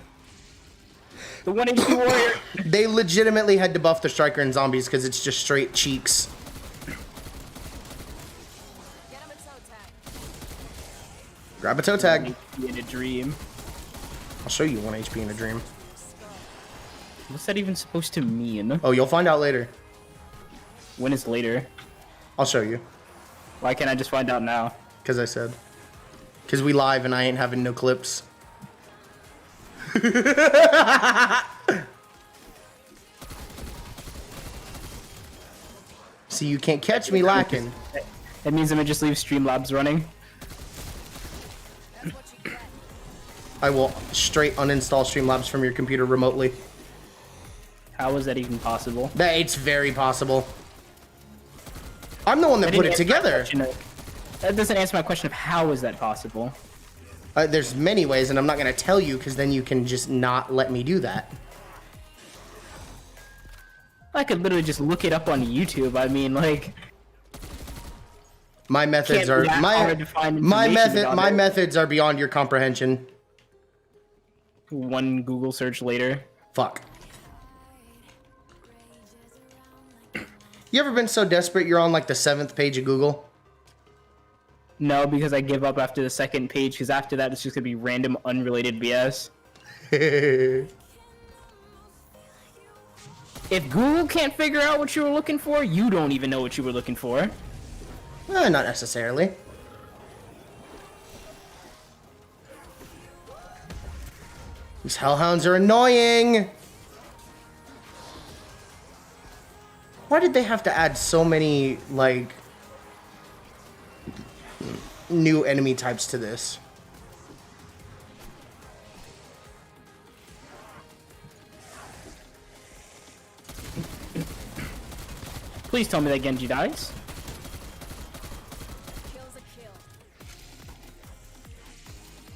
Speaker 1: The 1 HP warrior.
Speaker 2: They legitimately had to buff the Striker in zombies because it's just straight cheeks. Grab a toe tag.
Speaker 1: In a dream.
Speaker 2: I'll show you 1 HP in a dream.
Speaker 1: What's that even supposed to mean?
Speaker 2: Oh, you'll find out later.
Speaker 1: When is later?
Speaker 2: I'll show you.
Speaker 1: Why can't I just find out now?
Speaker 2: Because I said. Because we live and I ain't having no clips. See, you can't catch me lacking.
Speaker 1: That means I'm gonna just leave Streamlabs running.
Speaker 2: I will straight uninstall Streamlabs from your computer remotely.
Speaker 1: How is that even possible?
Speaker 2: That it's very possible. I'm the one that put it together.
Speaker 1: That doesn't answer my question of how is that possible.
Speaker 2: There's many ways, and I'm not going to tell you because then you can just not let me do that.
Speaker 1: I could literally just look it up on YouTube. I mean, like,
Speaker 2: my methods are my methods are beyond your comprehension.
Speaker 1: One Google search later.
Speaker 2: Fuck. You ever been so desperate you're on like the 7th page of Google?
Speaker 1: No, because I give up after the 2nd page, because after that it's just gonna be random unrelated BS. If Google can't figure out what you were looking for, you don't even know what you were looking for.
Speaker 2: Not necessarily. These hellhounds are annoying! Why did they have to add so many, like, new enemy types to this?
Speaker 1: Please tell me that Genji dies.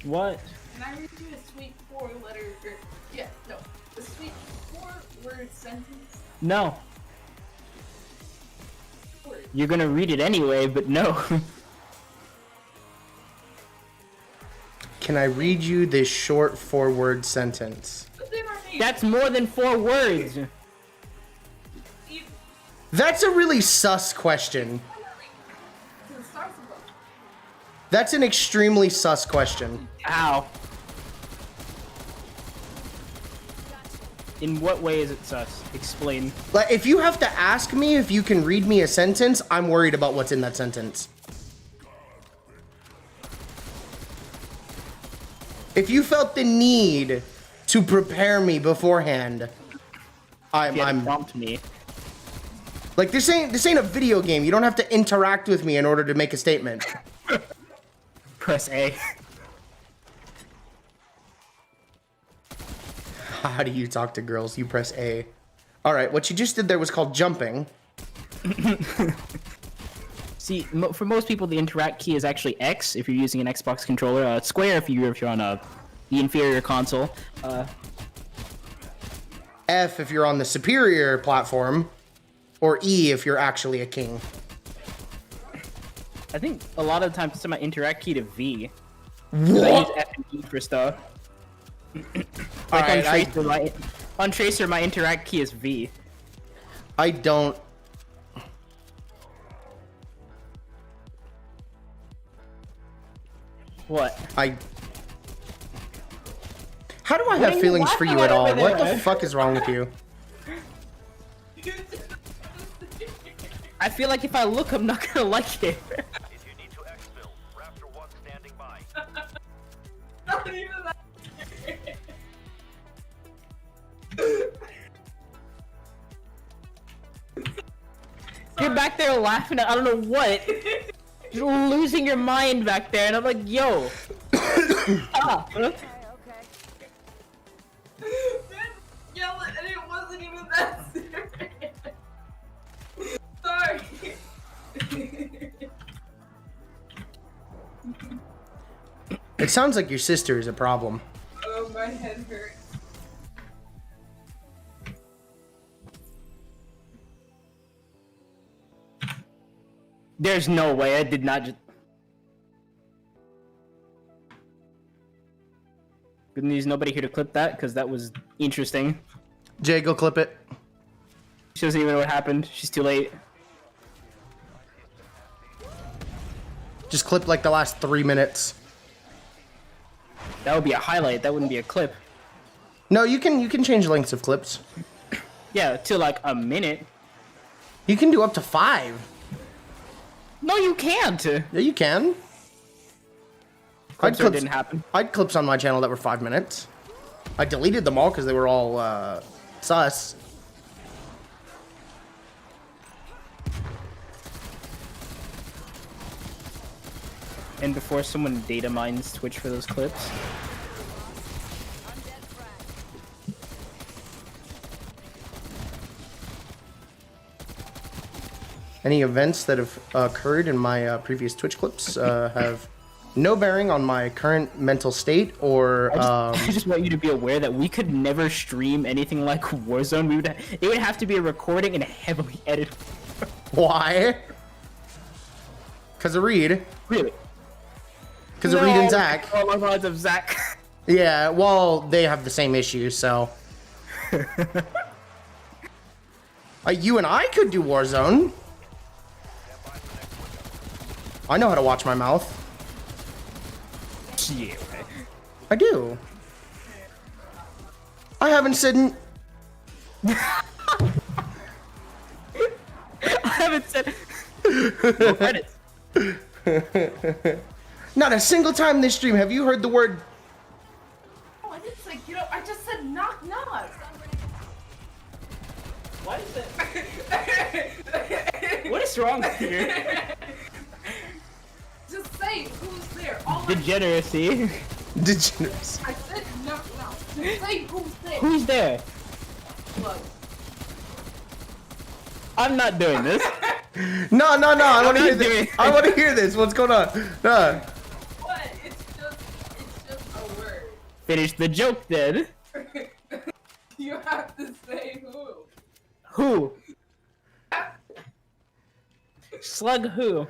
Speaker 1: What?
Speaker 5: Can I read you a sweet 4-letter, a sweet 4-word sentence?
Speaker 1: No.
Speaker 5: Word.
Speaker 1: You're gonna read it anyway, but no.
Speaker 2: Can I read you this short 4-word sentence?
Speaker 1: That's more than 4 words.
Speaker 2: That's a really sus question. That's an extremely sus question.
Speaker 1: Ow. In what way is it sus? Explain.
Speaker 2: Like, if you have to ask me if you can read me a sentence, I'm worried about what's in that sentence. If you felt the need to prepare me beforehand, I'm
Speaker 1: Prompt me.
Speaker 2: like, this ain't a video game. You don't have to interact with me in order to make a statement.
Speaker 1: Press A.
Speaker 2: How do you talk to girls? You press A. All right, what you just did there was called jumping.
Speaker 1: See, for most people, the interact key is actually X if you're using an Xbox controller. Square if you're on the inferior console.
Speaker 2: F if you're on the superior platform, or E if you're actually a king.
Speaker 1: I think a lot of the times it's my interact key to V. What? I use F and E for stuff. Like on Tracer, my interact key is V.
Speaker 2: I don't.
Speaker 1: What?
Speaker 2: How do I
Speaker 1: What
Speaker 2: have
Speaker 1: are you
Speaker 2: feelings for you at
Speaker 1: laughing
Speaker 2: all?
Speaker 1: at over
Speaker 2: What the
Speaker 1: there?
Speaker 2: fuck is wrong with you?
Speaker 1: I feel like if I look, I'm not gonna like it.
Speaker 4: If you need to exfil, Raptor 1 standing by.
Speaker 5: Not even that.
Speaker 1: You're back there laughing at I don't know what. You're losing your mind back there, and I'm like, yo. Stop.
Speaker 5: Man, yell it, and it wasn't even that serious. Sorry.
Speaker 2: It sounds like your sister is a problem.
Speaker 5: Oh, my head hurts.
Speaker 1: There's no way I did not just. Good news, nobody here to clip that because that was interesting.
Speaker 2: Jay, go clip it.
Speaker 1: She doesn't even know what happened. She's too late.
Speaker 2: Just clip like the last 3 minutes.
Speaker 1: That would be a highlight. That wouldn't be a clip.
Speaker 2: No, you can change lengths of clips.
Speaker 1: Yeah, to like a minute.
Speaker 2: You can do up to 5.
Speaker 1: No, you can't.
Speaker 2: Yeah, you can.
Speaker 1: Clips didn't happen.
Speaker 2: I had clips on my channel that were 5 minutes. I deleted them all because they were all sus.
Speaker 1: And before someone data mines Twitch for those clips.
Speaker 2: Any events that have occurred in my previous Twitch clips have no bearing on my current mental state or.
Speaker 1: I just want you to be aware that we could never stream anything like Warzone. It would have to be a recording and heavily edited.
Speaker 2: Why? Because of Reed.
Speaker 1: Really?
Speaker 2: Because of Reed and Zach.
Speaker 1: Oh my god, of Zach.
Speaker 2: Yeah, well, they have the same issue, so. You and I could do Warzone. I know how to watch my mouth.
Speaker 1: Yeah.
Speaker 2: I do. I haven't said.
Speaker 1: I haven't said. No credits.
Speaker 2: Not a single time this stream have you heard the word.
Speaker 5: Oh, I didn't say, I just said knock knock.
Speaker 1: What is it? What is wrong with you?
Speaker 5: Just say who's there. All
Speaker 1: Degeneracy.
Speaker 2: Degeneracy.
Speaker 5: I said knock knock. Just say who's there.
Speaker 1: Who's there?
Speaker 5: Look.
Speaker 1: I'm not doing this.
Speaker 2: No. I want to hear
Speaker 1: not
Speaker 2: this.
Speaker 1: doing
Speaker 2: I want to hear this. What's going on? No.
Speaker 5: What? It's just a word.
Speaker 1: Finish the joke then.
Speaker 5: You have to say who.
Speaker 1: Who? Slug who?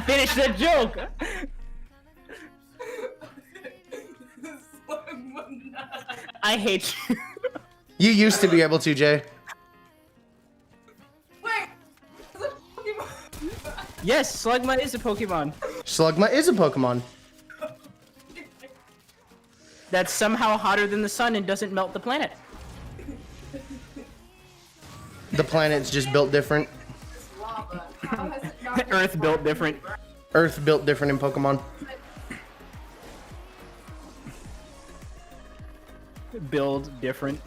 Speaker 1: Finish the joke. I hate you.
Speaker 2: You used to be able to, Jay.
Speaker 5: Wait. It's a Pokemon.
Speaker 1: Yes, Slugma is a Pokemon.
Speaker 2: Slugma is a Pokemon.
Speaker 1: That's somehow hotter than the sun and doesn't melt the planet.
Speaker 2: The planet's just built different.
Speaker 5: Lava. How has it not been
Speaker 1: Earth built different.
Speaker 2: Earth built different in Pokemon.
Speaker 1: Build different.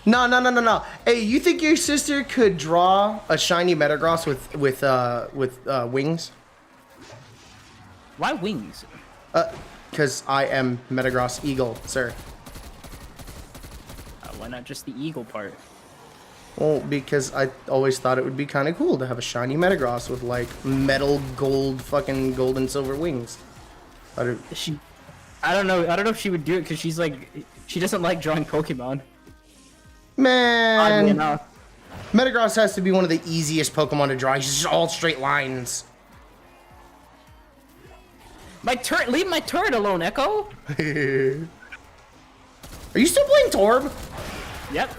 Speaker 2: No. Hey, you think your sister could draw a shiny Metagross with wings?
Speaker 1: Why wings?
Speaker 2: Because I am Metagross Eagle, sir.
Speaker 1: Why not just the eagle part?
Speaker 2: Well, because I always thought it would be kind of cool to have a shiny Metagross with like metal fucking gold and silver wings.
Speaker 1: I don't know if she would do it because she's like, she doesn't like drawing Pokemon. Oddly
Speaker 2: Man,
Speaker 1: enough.
Speaker 2: Metagross has to be one of the easiest Pokemon to draw. He's just all straight lines.
Speaker 1: Leave my turret alone, Echo.
Speaker 2: Are you still playing Torb?
Speaker 1: Yep.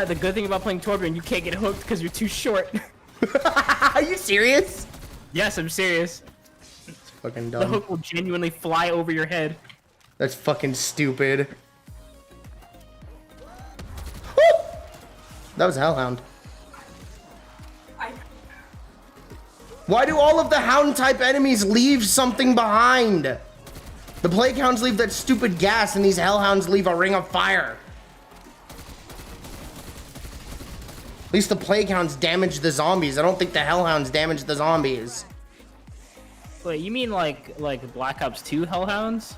Speaker 1: The good thing about playing Torbjorn, you can't get hooked because you're too short.
Speaker 2: Are you serious?
Speaker 1: Yes, I'm serious.
Speaker 2: It's fucking
Speaker 1: The
Speaker 2: dumb.
Speaker 1: hook will genuinely fly over your head.
Speaker 2: That's fucking stupid. Woo! That was a Hellhound. Why do all of the Hound type enemies leave something behind? The Plague Hounds leave that stupid gas and these Hellhounds leave a ring of fire. At least the Plague Hounds damage the zombies. I don't think the Hellhounds damage the zombies.
Speaker 1: Wait, you mean like Black Ops 2 Hellhounds?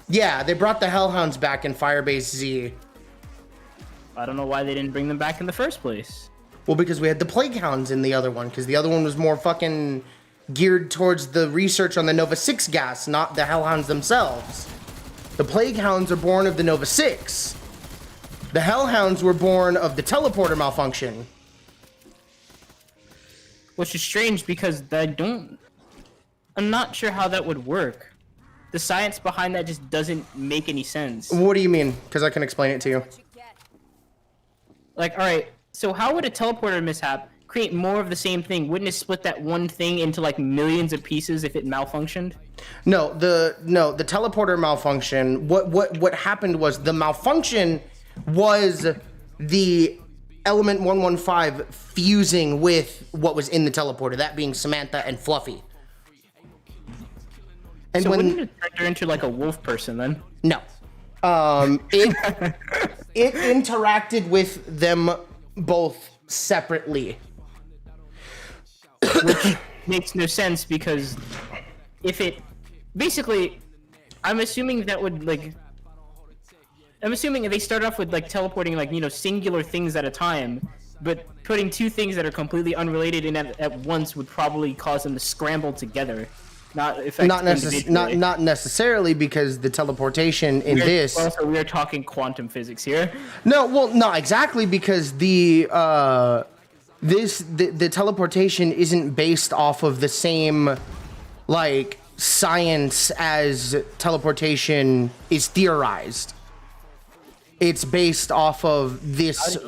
Speaker 2: Yeah, they brought the Hellhounds back in Firebase Z.
Speaker 1: I don't know why they didn't bring them back in the first place.
Speaker 2: Well, because we had the Plague Hounds in the other one, because the other one was more fucking geared towards the research on the Nova 6 gas, not the Hellhounds themselves. The Plague Hounds are born of the Nova 6. The Hellhounds were born of the teleporter malfunction.
Speaker 1: Which is strange because I'm not sure how that would work. The science behind that just doesn't make any sense.
Speaker 2: What do you mean? Because I can explain it to you.
Speaker 1: Like, alright, so how would a teleporter mishap create more of the same thing, wouldn't it split that one thing into like millions of pieces if it malfunctioned?
Speaker 2: No, the teleporter malfunction. What happened was the malfunction was the element 115 fusing with what was in the teleporter, that being Samantha and Fluffy. And
Speaker 1: So
Speaker 2: when
Speaker 1: wouldn't it turn her into like a wolf person then?
Speaker 2: no, it it interacted with them both separately.
Speaker 1: Which makes no sense because if it basically, I'm assuming that would like. I'm assuming they start off with like teleporting like singular things at a time, but putting two things that are completely unrelated in at once would probably cause them to scramble together, not affect individually.
Speaker 2: Not necessarily, because the teleportation in this.
Speaker 1: Also, we are talking quantum physics here.
Speaker 2: No, well, not exactly, because the teleportation isn't based off of the same like science as teleportation is theorized. It's based off of this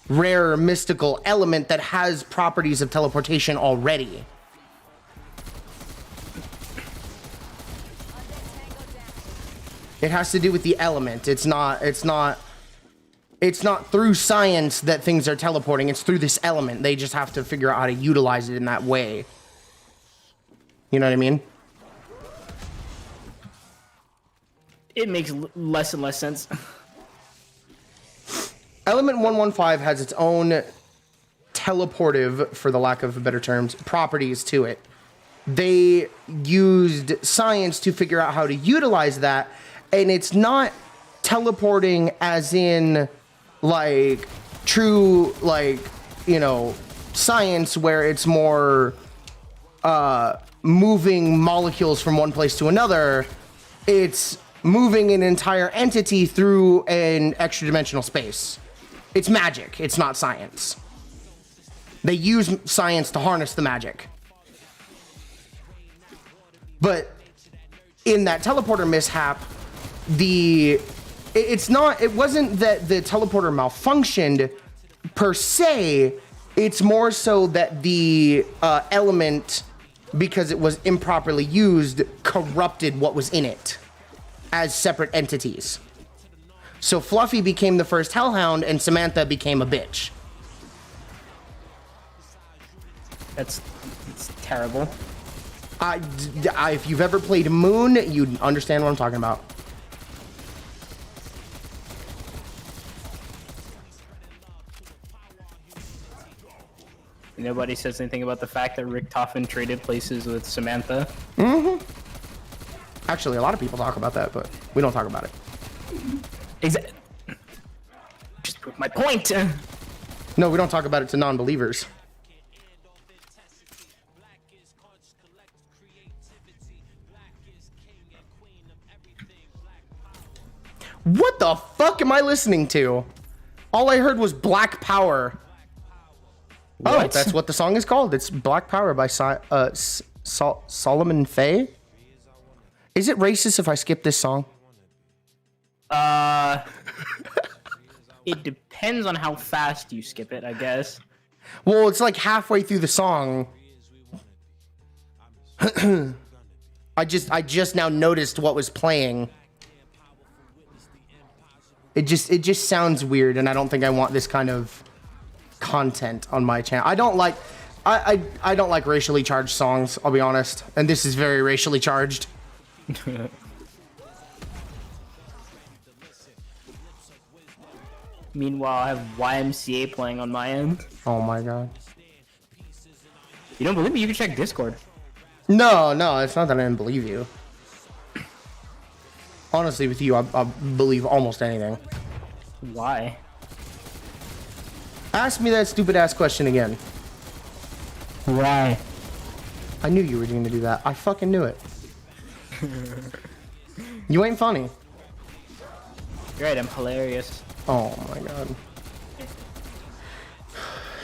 Speaker 2: rare mystical element that has properties of teleportation already. It has to do with the element. It's not through science that things are teleporting. It's through this element. They just have to figure out how to utilize it in that way. You know what I mean?
Speaker 1: It makes less and less sense.
Speaker 2: Element 115 has its own teleportive, for the lack of better terms, properties to it. They used science to figure out how to utilize that, and it's not teleporting as in like true science where it's more moving molecules from one place to another. It's moving an entire entity through an extra dimensional space. It's magic. It's not science. They use science to harness the magic. But in that teleporter mishap, it wasn't that the teleporter malfunctioned per se. It's more so that the element, because it was improperly used, corrupted what was in it as separate entities. So Fluffy became the first Hellhound, and Samantha became a bitch.
Speaker 1: It's terrible.
Speaker 2: If you've ever played Moon, you'd understand what I'm talking about.
Speaker 1: Nobody says anything about the fact that Rick Toffin traded places with Samantha.
Speaker 2: Mm-hmm. Actually, a lot of people talk about that, but we don't talk about it.
Speaker 1: Exactly. Just prove my point.
Speaker 2: No, we don't talk about it to non-believers. What the fuck am I listening to? All I heard was Black Power. Oh,
Speaker 1: What?
Speaker 2: that's what the song is called. It's Black Power by Solomon Faye. Is it racist if I skip this song?
Speaker 1: It depends on how fast you skip it, I guess.
Speaker 2: Well, it's like halfway through the song. I just now noticed what was playing. It just sounds weird, and I don't think I want this kind of content on my channel. I don't like racially charged songs, I'll be honest. And this is very racially charged.
Speaker 1: Meanwhile, I have YMCA playing on my end.
Speaker 2: Oh my god.
Speaker 1: You don't believe me? You can check Discord.
Speaker 2: No, it's not that I didn't believe you. Honestly, with you, I believe almost anything.
Speaker 1: Why?
Speaker 2: Ask me that stupid ass question again.
Speaker 1: Why?
Speaker 2: I knew you were going to do that. I fucking knew it. You ain't funny.
Speaker 1: You're right, I'm hilarious.
Speaker 2: Oh my god.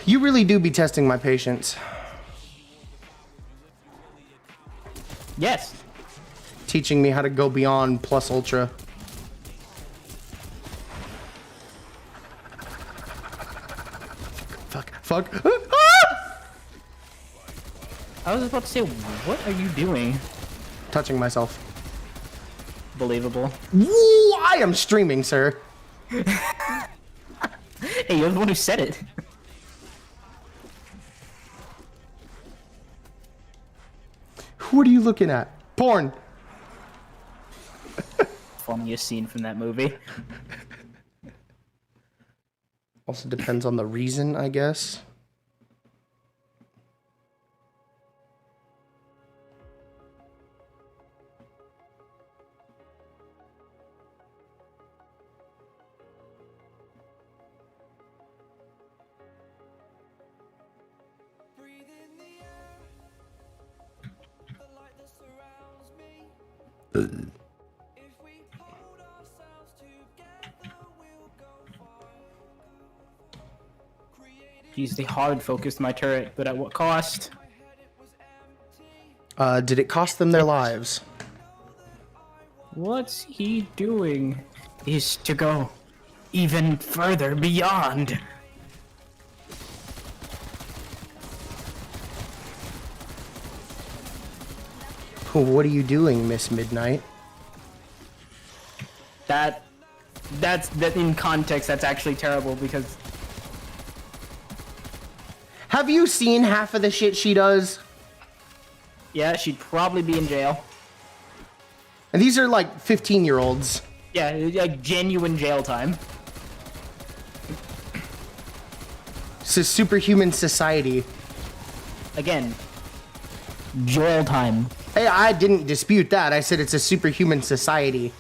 Speaker 2: You really do be testing my patience.
Speaker 1: Yes.
Speaker 2: Teaching me how to go beyond plus ultra. Fuck. Ah!
Speaker 1: I was about to say, what are you doing?
Speaker 2: Touching myself.
Speaker 1: Believable.
Speaker 2: Woo, I am streaming, sir.
Speaker 1: Hey, you're the one who said it.
Speaker 2: What are you looking at? Porn.
Speaker 1: Funniest scene from that movie.
Speaker 2: Also depends on the reason, I guess.
Speaker 1: Jeez, they hard focused my turret, but at what cost?
Speaker 2: Did it cost them their lives?
Speaker 1: What's he doing? Is to go even further beyond.
Speaker 2: What are you doing, Miss Midnight?
Speaker 1: That in context, that's actually terrible because
Speaker 2: Have you seen half of the shit she does?
Speaker 1: yeah, she'd probably be in jail.
Speaker 2: And these are like 15-year-olds.
Speaker 1: Yeah, like genuine jail time.
Speaker 2: This is superhuman society.
Speaker 1: Again, jail time.
Speaker 2: Hey, I didn't dispute that. I said it's a superhuman society.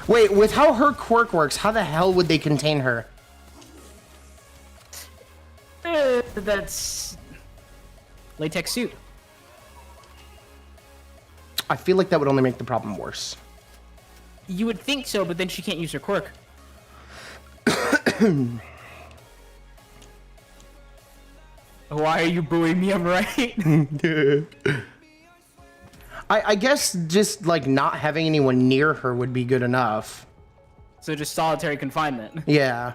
Speaker 2: Wait, with how her quirk works, how the hell would they contain her?
Speaker 1: That's latex suit.
Speaker 2: I feel like that would only make the problem worse.
Speaker 1: You would think so, but then she can't use her quirk. Why are you booing me? I'm right.
Speaker 2: I guess just like not having anyone near her would be good enough.
Speaker 1: So just solitary confinement.
Speaker 2: Yeah.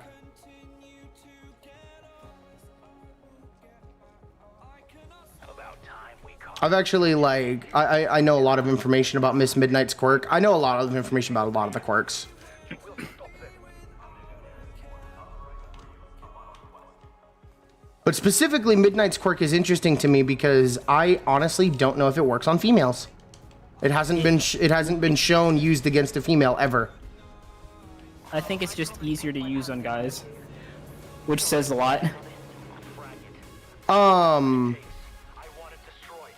Speaker 4: About time we caught.
Speaker 2: I've actually like I know a lot of information about Miss Midnight's quirk. I know a lot of information about a lot of the quirks. But specifically, Midnight's quirk is interesting to me because I honestly don't know if it works on females. It hasn't been shown used against a female ever.
Speaker 1: I think it's just easier to use on guys, which says a lot.
Speaker 4: I want it destroyed.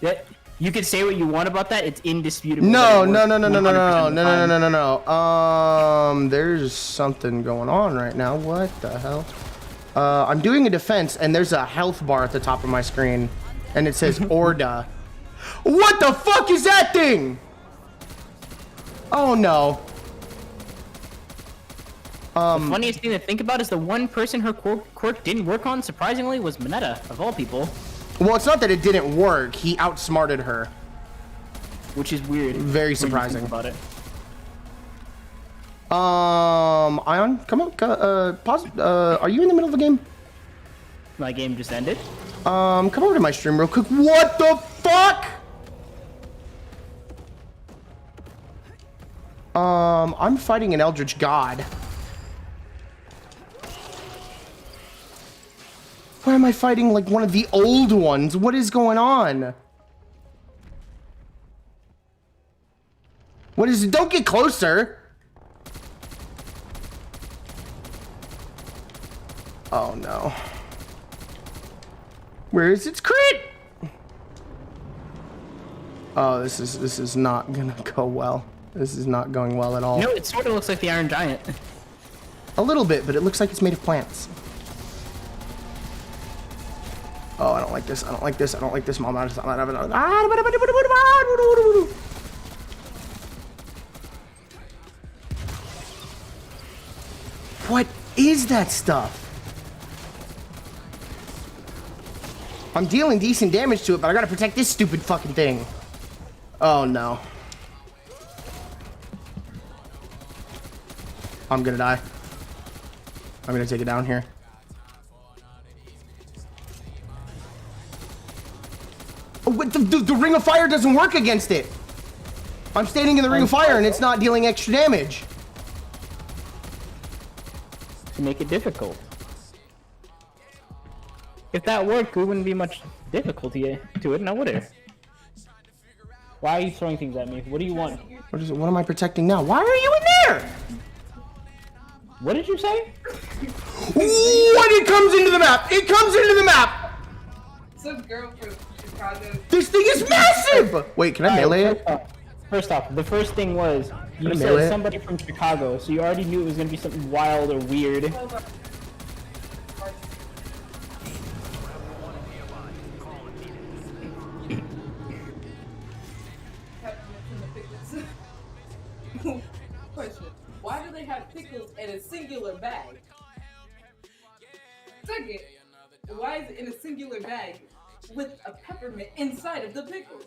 Speaker 1: Yeah, you can say what you want about that. It's indisputable.
Speaker 2: No,
Speaker 1: that
Speaker 2: no,
Speaker 1: it
Speaker 2: no, no,
Speaker 1: works
Speaker 2: no, no, no,
Speaker 1: 100%
Speaker 2: no,
Speaker 1: of the
Speaker 2: no, no,
Speaker 1: time.
Speaker 2: no, no, no. There's something going on right now. What the hell? I'm doing a defense, and there's a health bar at the top of my screen, and it says Orda. What the fuck is that thing? Oh no.
Speaker 1: The funniest thing to think about is the one person her quirk didn't work on, surprisingly, was Mineta, of all people.
Speaker 2: Well, it's not that it didn't work. He outsmarted her.
Speaker 1: Which is weird.
Speaker 2: Very
Speaker 1: when you think
Speaker 2: surprising.
Speaker 1: about it.
Speaker 2: Ion, come on, pause. Are you in the middle of a game?
Speaker 1: My game just ended.
Speaker 2: Come over to my stream real quick. What the fuck? I'm fighting an Eldritch God. Why am I fighting like one of the old ones? What is going on? What is it? Don't get closer. Oh no. Where is its crit? Oh, this is not gonna go well. This is not going well at all.
Speaker 1: No, it sort of looks like the Iron Giant.
Speaker 2: A little bit, but it looks like it's made of plants. Oh, I don't like this. I don't like this. I don't like this. Mom, what is that stuff? I'm dealing decent damage to it, but I gotta protect this stupid fucking thing. Oh no. I'm gonna die. I'm gonna take it down here. Ring of Fire doesn't work against it. I'm standing in the Ring of Fire and it's not dealing extra damage.
Speaker 1: To make it difficult. If that worked, there wouldn't be much difficulty to it, now would it? Why are you throwing things at me? What do you want?
Speaker 2: What am I protecting now? Why are you in there?
Speaker 1: What did you say?
Speaker 2: When it comes into the map, it comes into the map.
Speaker 5: Some girl from Chicago.
Speaker 2: This thing is massive. Wait, can I melee it?
Speaker 1: First off, the first thing was you
Speaker 2: Can I
Speaker 1: said
Speaker 2: melee it?
Speaker 1: somebody from Chicago, so you already knew it was gonna be something wild or weird.
Speaker 5: Question: why do they have pickles in a singular bag? Second, why is it in a singular bag with a peppermint inside of the pickle?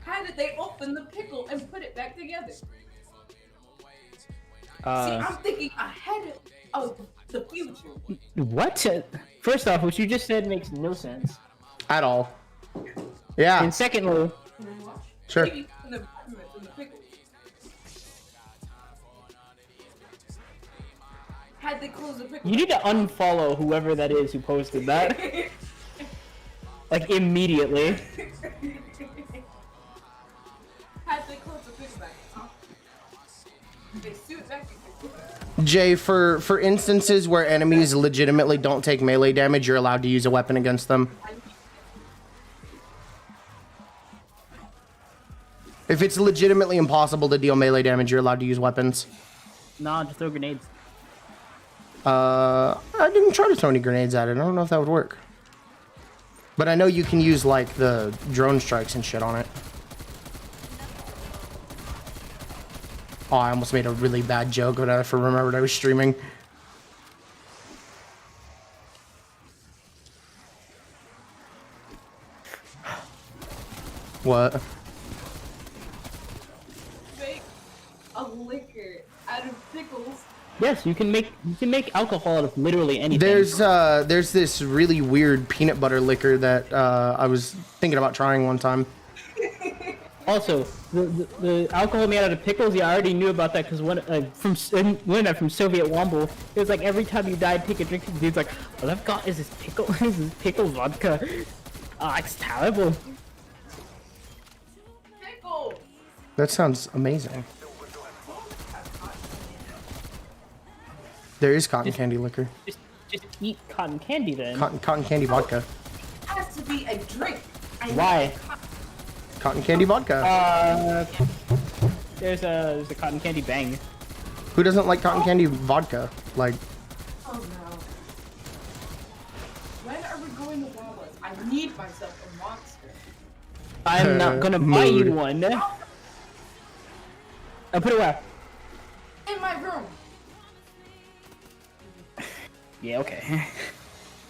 Speaker 5: How did they open the pickle and put it back together? See, I'm thinking ahead of the future.
Speaker 1: What? First off, what you just said makes no sense.
Speaker 2: At all. Yeah.
Speaker 1: And secondly,
Speaker 2: Sure.
Speaker 5: Maybe in the peppermint in the pickle. Had they closed the pickle?
Speaker 1: you need to unfollow whoever that is who posted that. Like, immediately.
Speaker 5: Had they closed the pickle back? They suit back.
Speaker 2: Jay, for instances where enemies legitimately don't take melee damage, you're allowed to use a weapon against them. If it's legitimately impossible to deal melee damage, you're allowed to use weapons.
Speaker 1: Nah, just throw grenades.
Speaker 2: I didn't try to throw any grenades at it. I don't know if that would work. But I know you can use, like, the drone strikes and shit on it. Oh, I almost made a really bad joke when I remembered I was streaming. What?
Speaker 5: Make a liquor out of pickles.
Speaker 1: Yes, you can make alcohol out of literally anything.
Speaker 2: There's this really weird peanut butter liquor that I was thinking about trying one time.
Speaker 1: Also, the alcohol made out of pickles, yeah, I already knew about that because from Soviet Womble, it was like every time you died, take a drink, the dude's like, all I've got is this pickle, is this pickle vodka. Ah, it's terrible.
Speaker 5: Pickle.
Speaker 2: That sounds amazing. There is cotton candy liquor.
Speaker 1: Just eat cotton candy then.
Speaker 2: Cotton candy vodka.
Speaker 5: Has to be a drink.
Speaker 1: Why?
Speaker 2: Cotton candy vodka.
Speaker 1: There's a cotton candy bang.
Speaker 2: Who doesn't like cotton candy vodka? Like,
Speaker 5: Oh no. When are we going to Wawa's? I need myself a monster.
Speaker 1: I'm not gonna buy you
Speaker 2: Mood.
Speaker 1: one. I'll put it where?
Speaker 5: In my room.
Speaker 1: Yeah, okay.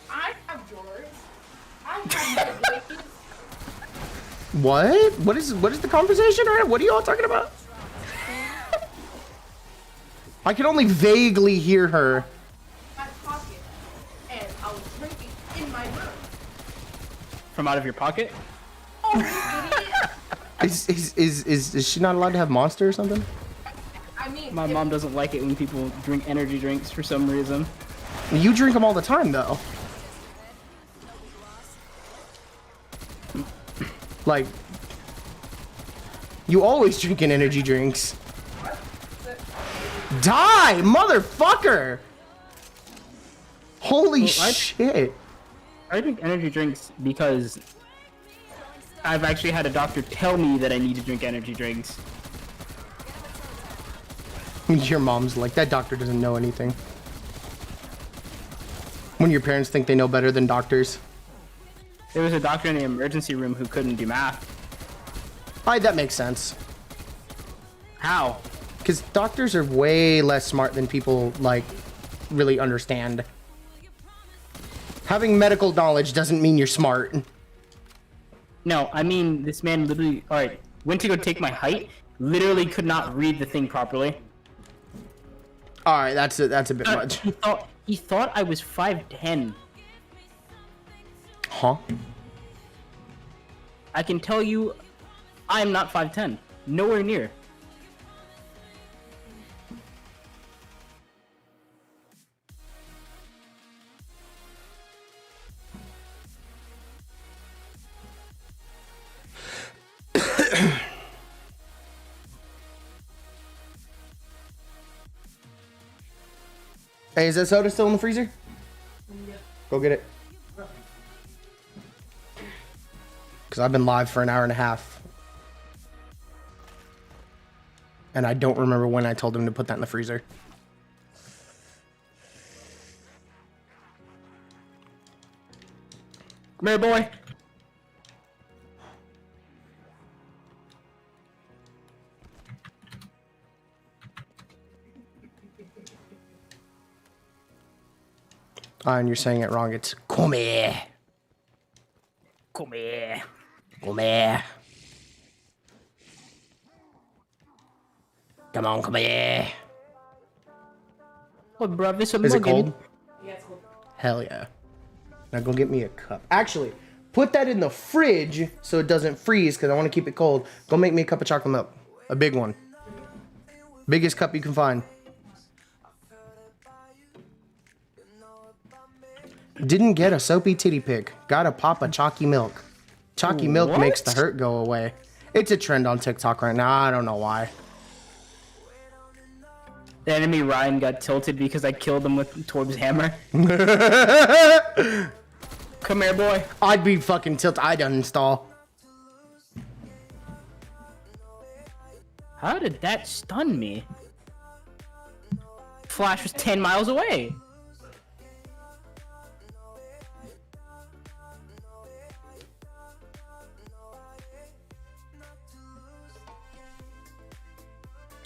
Speaker 5: I have drawers. I have my blankets.
Speaker 2: what? What is the conversation? Right? What are you all talking about? I can only vaguely hear her.
Speaker 5: My pocket. And I was drinking in my room.
Speaker 1: From out of your pocket?
Speaker 5: Oh, you idiot.
Speaker 2: Is she not allowed to have Monster or something?
Speaker 5: I mean,
Speaker 1: My mom doesn't like it when people drink energy drinks for some reason.
Speaker 2: You drink them all the time, though. Like, you always drinking energy drinks. Die, motherfucker! Holy shit.
Speaker 1: I drink energy drinks because I've actually had a doctor tell me that I need to drink energy drinks.
Speaker 2: Your mom's like, that doctor doesn't know anything. When your parents think they know better than doctors.
Speaker 1: There was a doctor in the emergency room who couldn't do math.
Speaker 2: Alright, that makes sense.
Speaker 1: How?
Speaker 2: Because doctors are way less smart than people, like, really understand. Having medical knowledge doesn't mean you're smart.
Speaker 1: No, I mean, this man literally, alright, went to go take my height, literally could not read the thing properly.
Speaker 2: Alright, that's a bit much.
Speaker 1: He thought I was 5'10".
Speaker 2: Huh?
Speaker 1: I can tell you, I am not 5'10". Nowhere near.
Speaker 2: Hey, is that soda still in the freezer? Go get it. Because I've been live for an hour and a half. And I don't remember when I told him to put that in the freezer.
Speaker 1: Come here, boy.
Speaker 2: And you're saying it wrong. It's come here.
Speaker 1: Come here.
Speaker 2: Come here. Come on, come here.
Speaker 1: Oh, bro, this a
Speaker 2: Is it
Speaker 1: muggin'.
Speaker 2: cold?
Speaker 5: Yeah, it's cool.
Speaker 2: Hell yeah. Now go get me a cup. Actually, put that in the fridge so it doesn't freeze because I want to keep it cold. Go make me a cup of chocolate milk. A big one. Biggest cup you can find. Didn't get a soapy titty pic. Got a pop of chalky milk. Chalky milk
Speaker 1: What?
Speaker 2: makes the hurt go away. It's a trend on TikTok right now. I don't know why.
Speaker 1: The enemy Ryan got tilted because I killed him with Torb's hammer. Come here, boy.
Speaker 2: I'd be fucking tilted. I'd uninstall.
Speaker 1: How did that stun me? Flash was 10 miles away.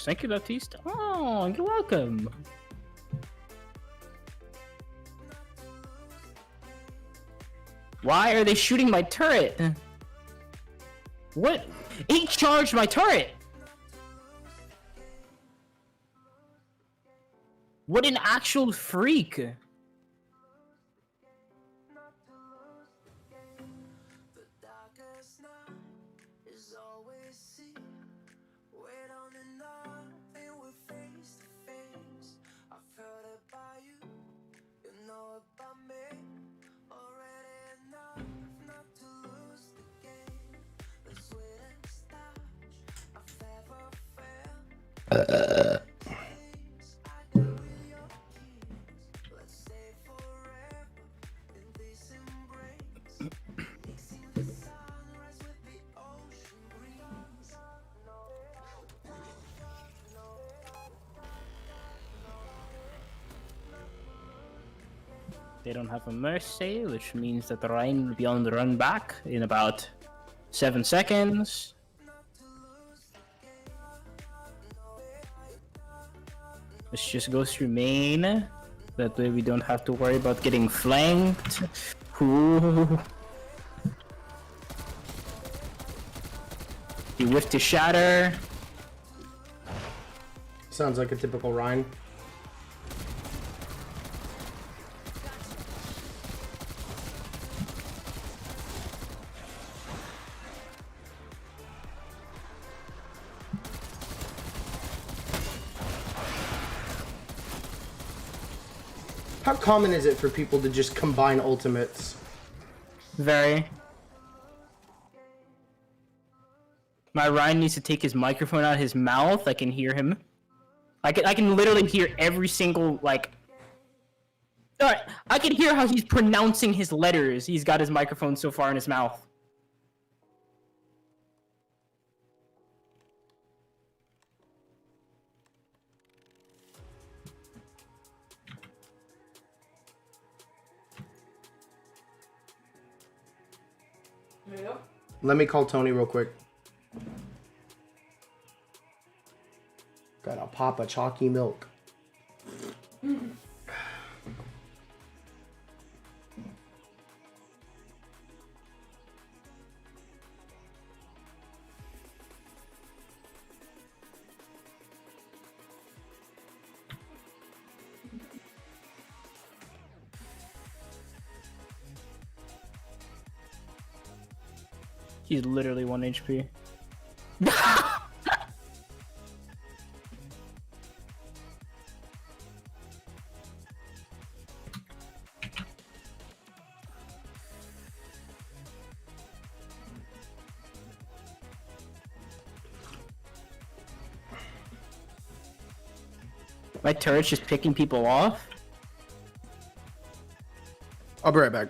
Speaker 1: Thank you, Baptiste. Oh, you're welcome. Why are they shooting my turret? What? He charged my turret! What an actual freak! They don't have a mercy, which means that the Rhine will be on the run back in about 7 seconds. Let's just go through main. That way we don't have to worry about getting flanked. Ooh. He whiffed his shatter.
Speaker 2: Sounds like a typical Ryan. How common is it for people to just combine ultimates?
Speaker 1: Very. My Ryan needs to take his microphone out of his mouth. I can hear him. I can literally hear every single, like... Alright, I can hear how he's pronouncing his letters. He's got his microphone so far in his mouth.
Speaker 2: Let me call Tony real quick. Got a pop of chalky milk.
Speaker 1: He's literally 1 HP. My turret's just picking people off?
Speaker 2: I'll be right back.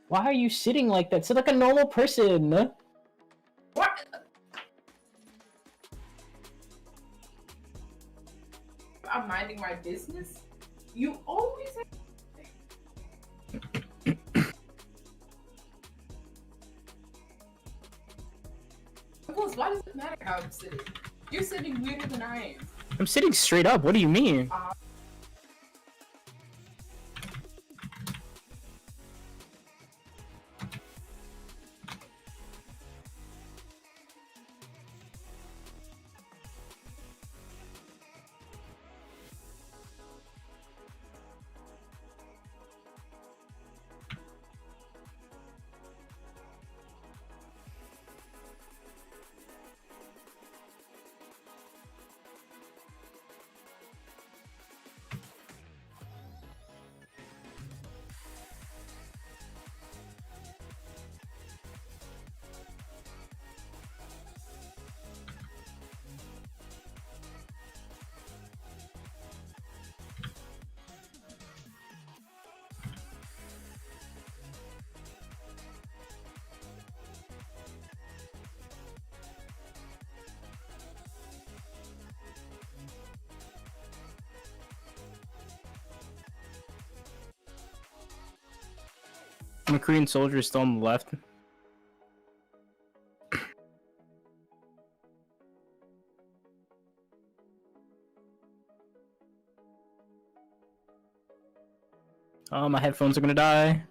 Speaker 1: Why are you sitting like that? Sit like a normal person.
Speaker 5: What? I'm minding my business. You always have. Nicholas, why does it matter how I'm sitting? You're sitting weirder than I am.
Speaker 1: I'm sitting straight up. What do you mean? The Korean soldier is still on the left. Oh, my headphones are gonna die.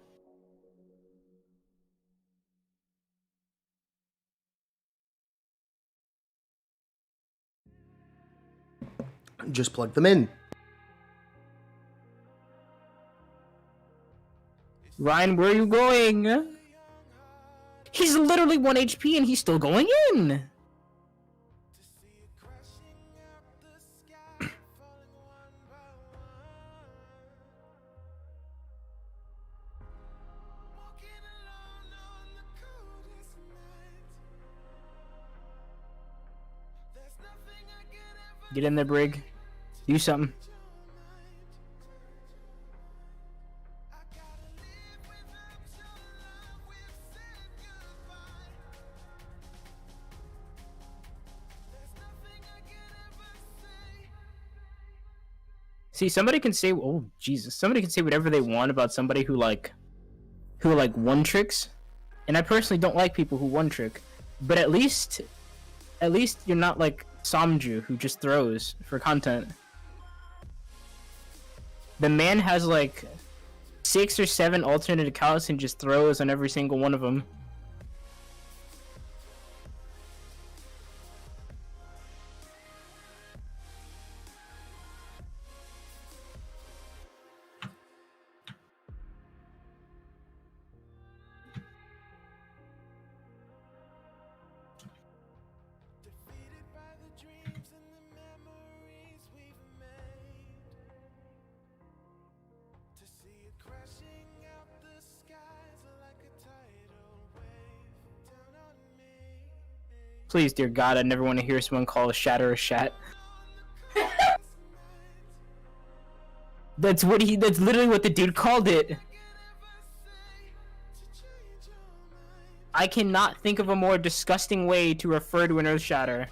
Speaker 2: Just plug them in.
Speaker 1: Ryan, where are you going? He's literally 1 HP and he's still going in. Get in there, Brig. Do something. See, somebody can say, oh Jesus, somebody can say whatever they want about somebody who one tricks, and I personally don't like people who one trick, but at least you're not like Samju who just throws for content. The man has like 6 or 7 alternate accounts and just throws on every single one of them. Please, dear God, I never want to hear someone call a shatter a shat. That's literally what the dude called it. I cannot think of a more disgusting way to refer to an earth shatter.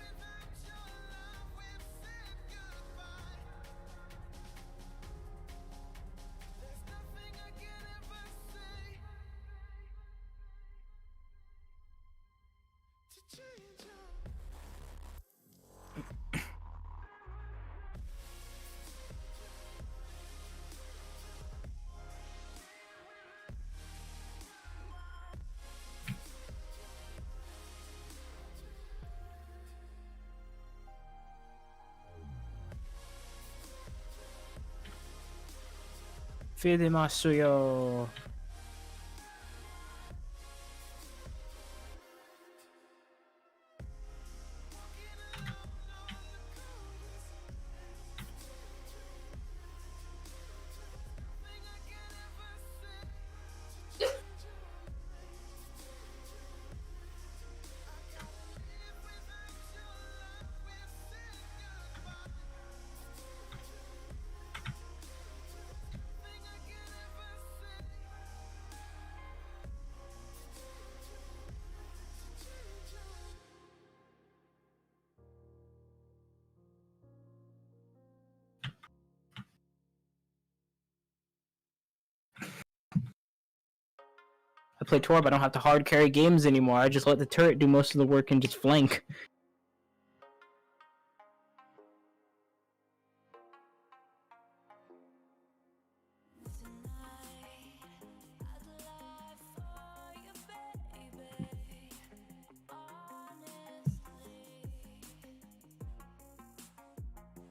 Speaker 1: Fidemasu yo. I play Torb. I don't have to hard carry games anymore. I just let the turret do most of the work and just flank.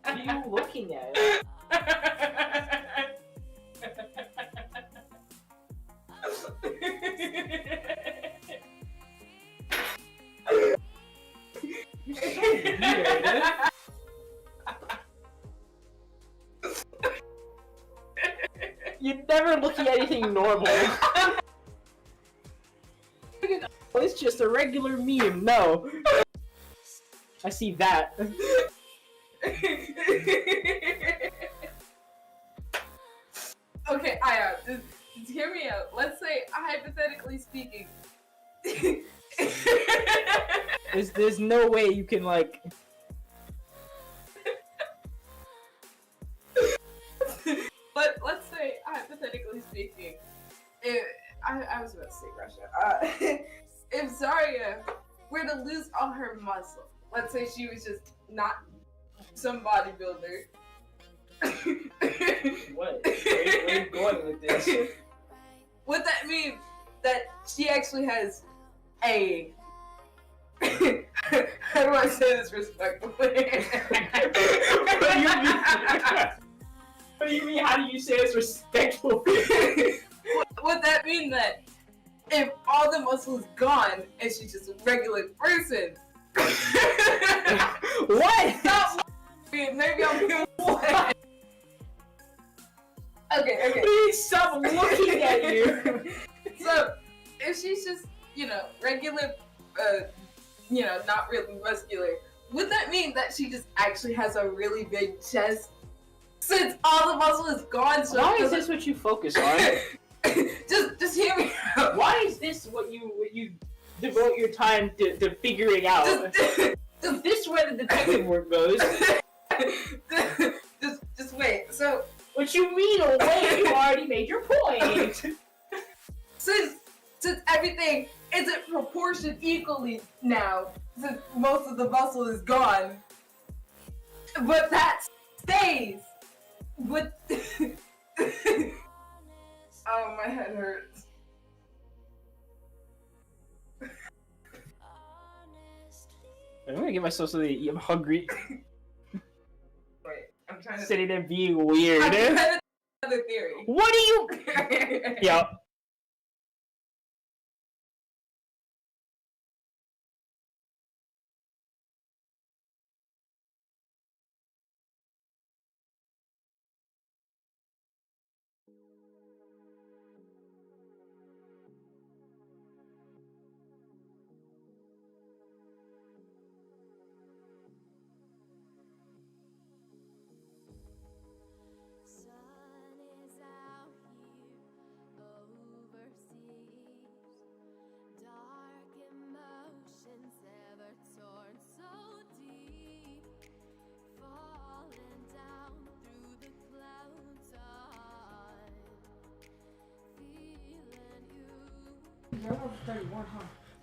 Speaker 1: What are you looking at? You're never looking at anything normal. It's just a regular meme. No. I see that.
Speaker 5: Okay, Aya, just hear me out. Let's say, hypothetically speaking,
Speaker 1: There's no way you can like.
Speaker 5: but let's say, hypothetically speaking, I was about to say Russia. If Zarya were to lose all her muscle, let's say she was just not some bodybuilder.
Speaker 1: What? Where are you going with this?
Speaker 5: Would that mean that she actually has a how do I say this respectfully?
Speaker 1: What do you mean? What do you mean? How do you say it's respectful?
Speaker 5: Would that mean that if all the muscle is gone and she's just a regular person?
Speaker 1: What?
Speaker 5: Stop. Maybe I'm being what? Okay.
Speaker 1: Please stop looking at you.
Speaker 5: So, if she's just, regular, not really muscular, would that mean that she just actually has a really big chest? Since all the muscle is gone, so
Speaker 1: why is this what you focus on?
Speaker 5: just hear me out.
Speaker 1: Why is this what you devote your time to figuring out? Is this where the detective work goes?
Speaker 5: just wait. So,
Speaker 1: what you mean? Wait, you already made your point.
Speaker 5: Since everything isn't proportioned equally now, since most of the muscle is gone, but that stays. But oh, my head hurts.
Speaker 1: I'm gonna get myself something to eat. I'm hungry.
Speaker 5: Wait, I'm trying to.
Speaker 1: Sitting there being weird.
Speaker 5: I'm trying to another theory.
Speaker 1: What are you? Yep.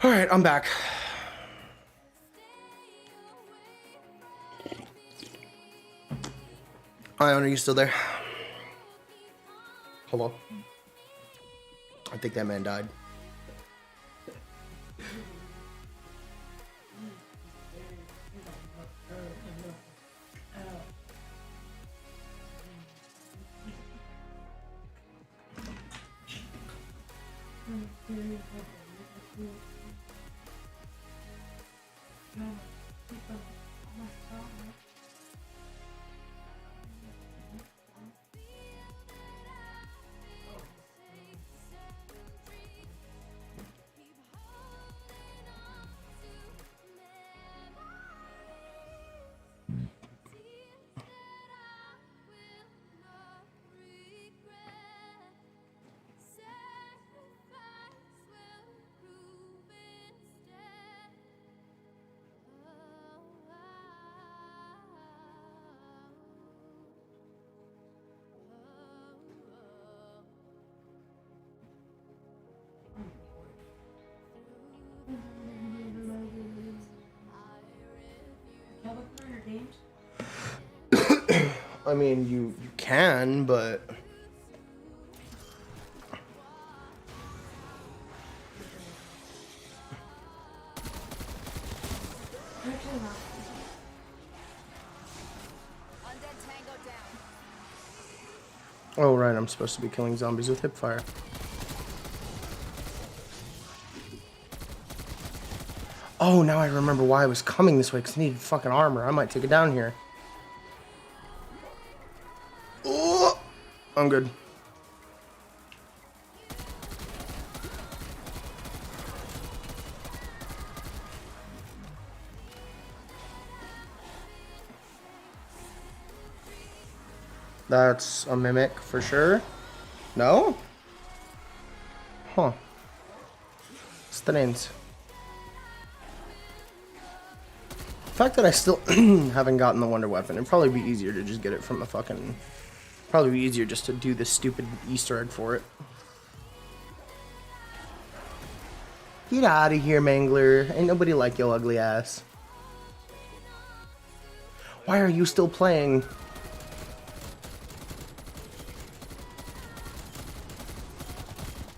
Speaker 2: All right, I'm back. Ion, are you still there? Hello? I think that man died.
Speaker 5: named?
Speaker 2: I mean, you can, but
Speaker 5: Actually not.
Speaker 2: oh right, I'm supposed to be killing zombies with hipfire. Oh, now I remember why I was coming this way, because I needed fucking armor. I might take it down here. Oh, I'm good. That's a mimic for sure. No? Huh. Strange. The fact that I still haven't gotten the wonder weapon, it'd probably be easier to just get it from a fucking... Probably be easier just to do this stupid Easter egg for it. Get out of here, Mangler. Ain't nobody like your ugly ass. Why are you still playing?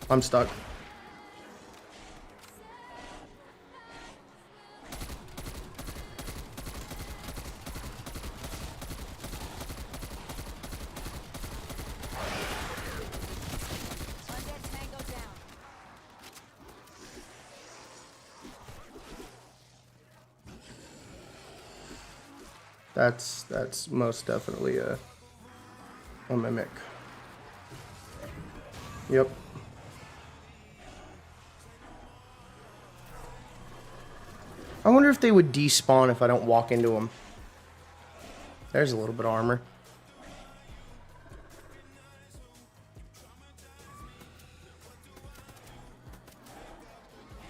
Speaker 2: I'm stuck. That's most definitely a mimic. Yep. I wonder if they would despawn if I don't walk into them. There's a little bit of armor.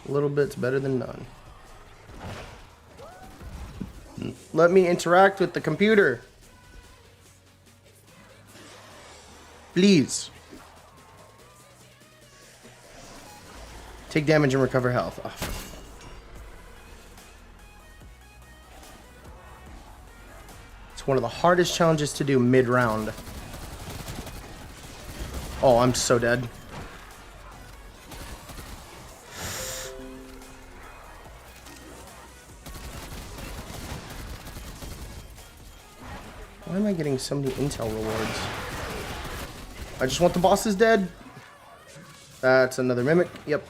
Speaker 2: A little bit's better than none. Let me interact with the computer. Please. Take damage and recover health. Oh. It's one of the hardest challenges to do mid-round. Oh, I'm so dead. Why am I getting so many intel rewards? I just want the bosses dead. That's another mimic. Yep.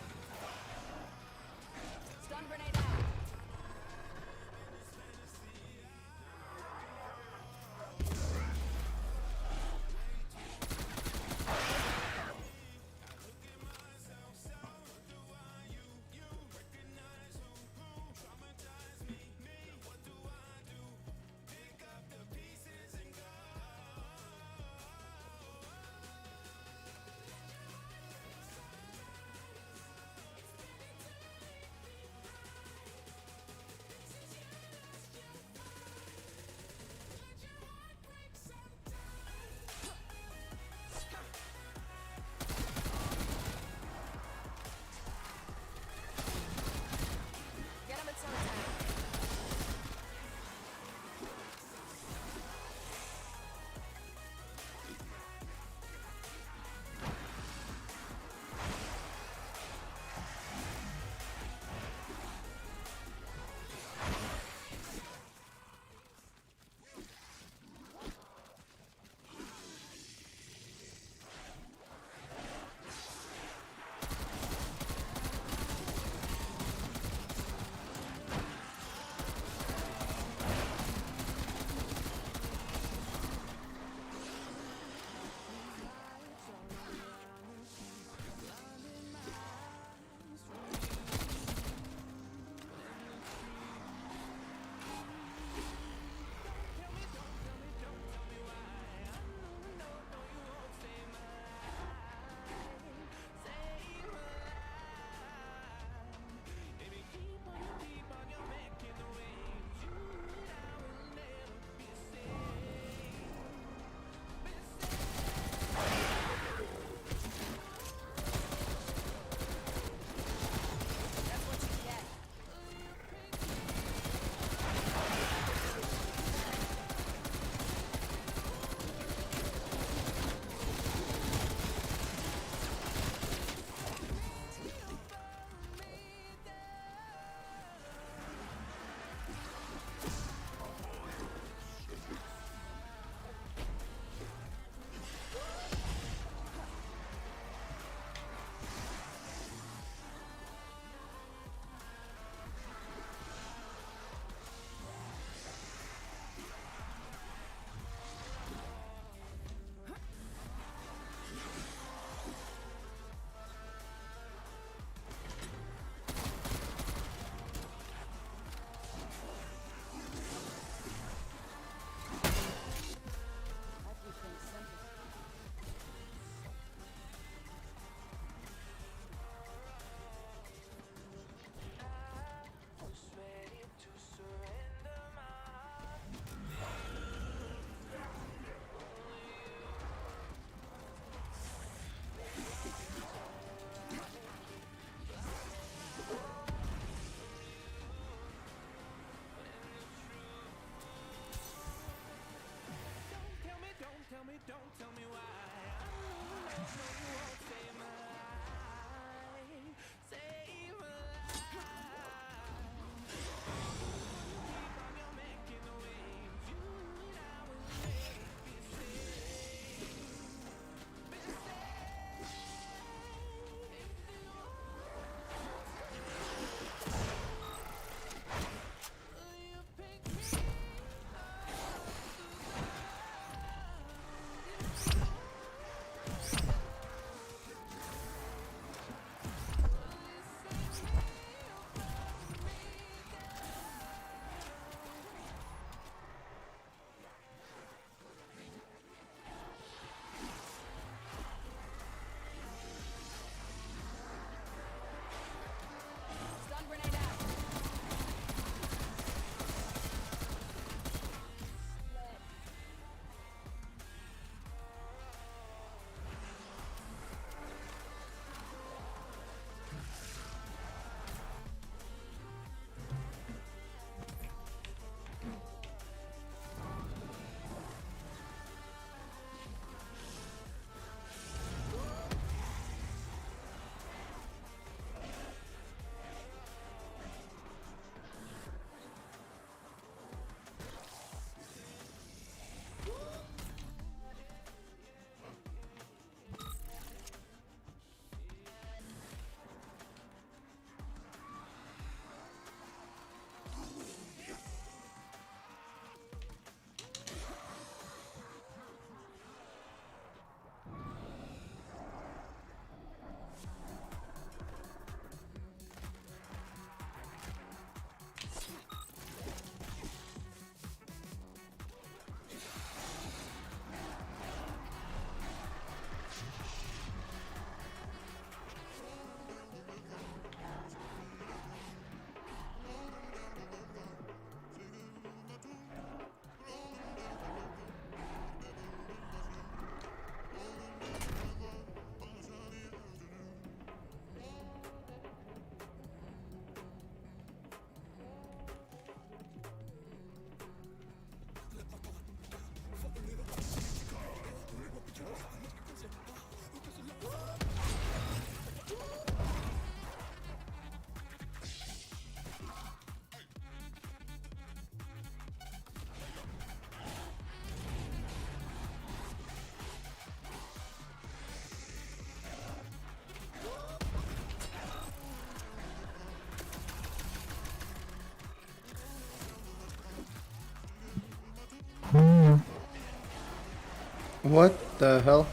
Speaker 2: What the hell?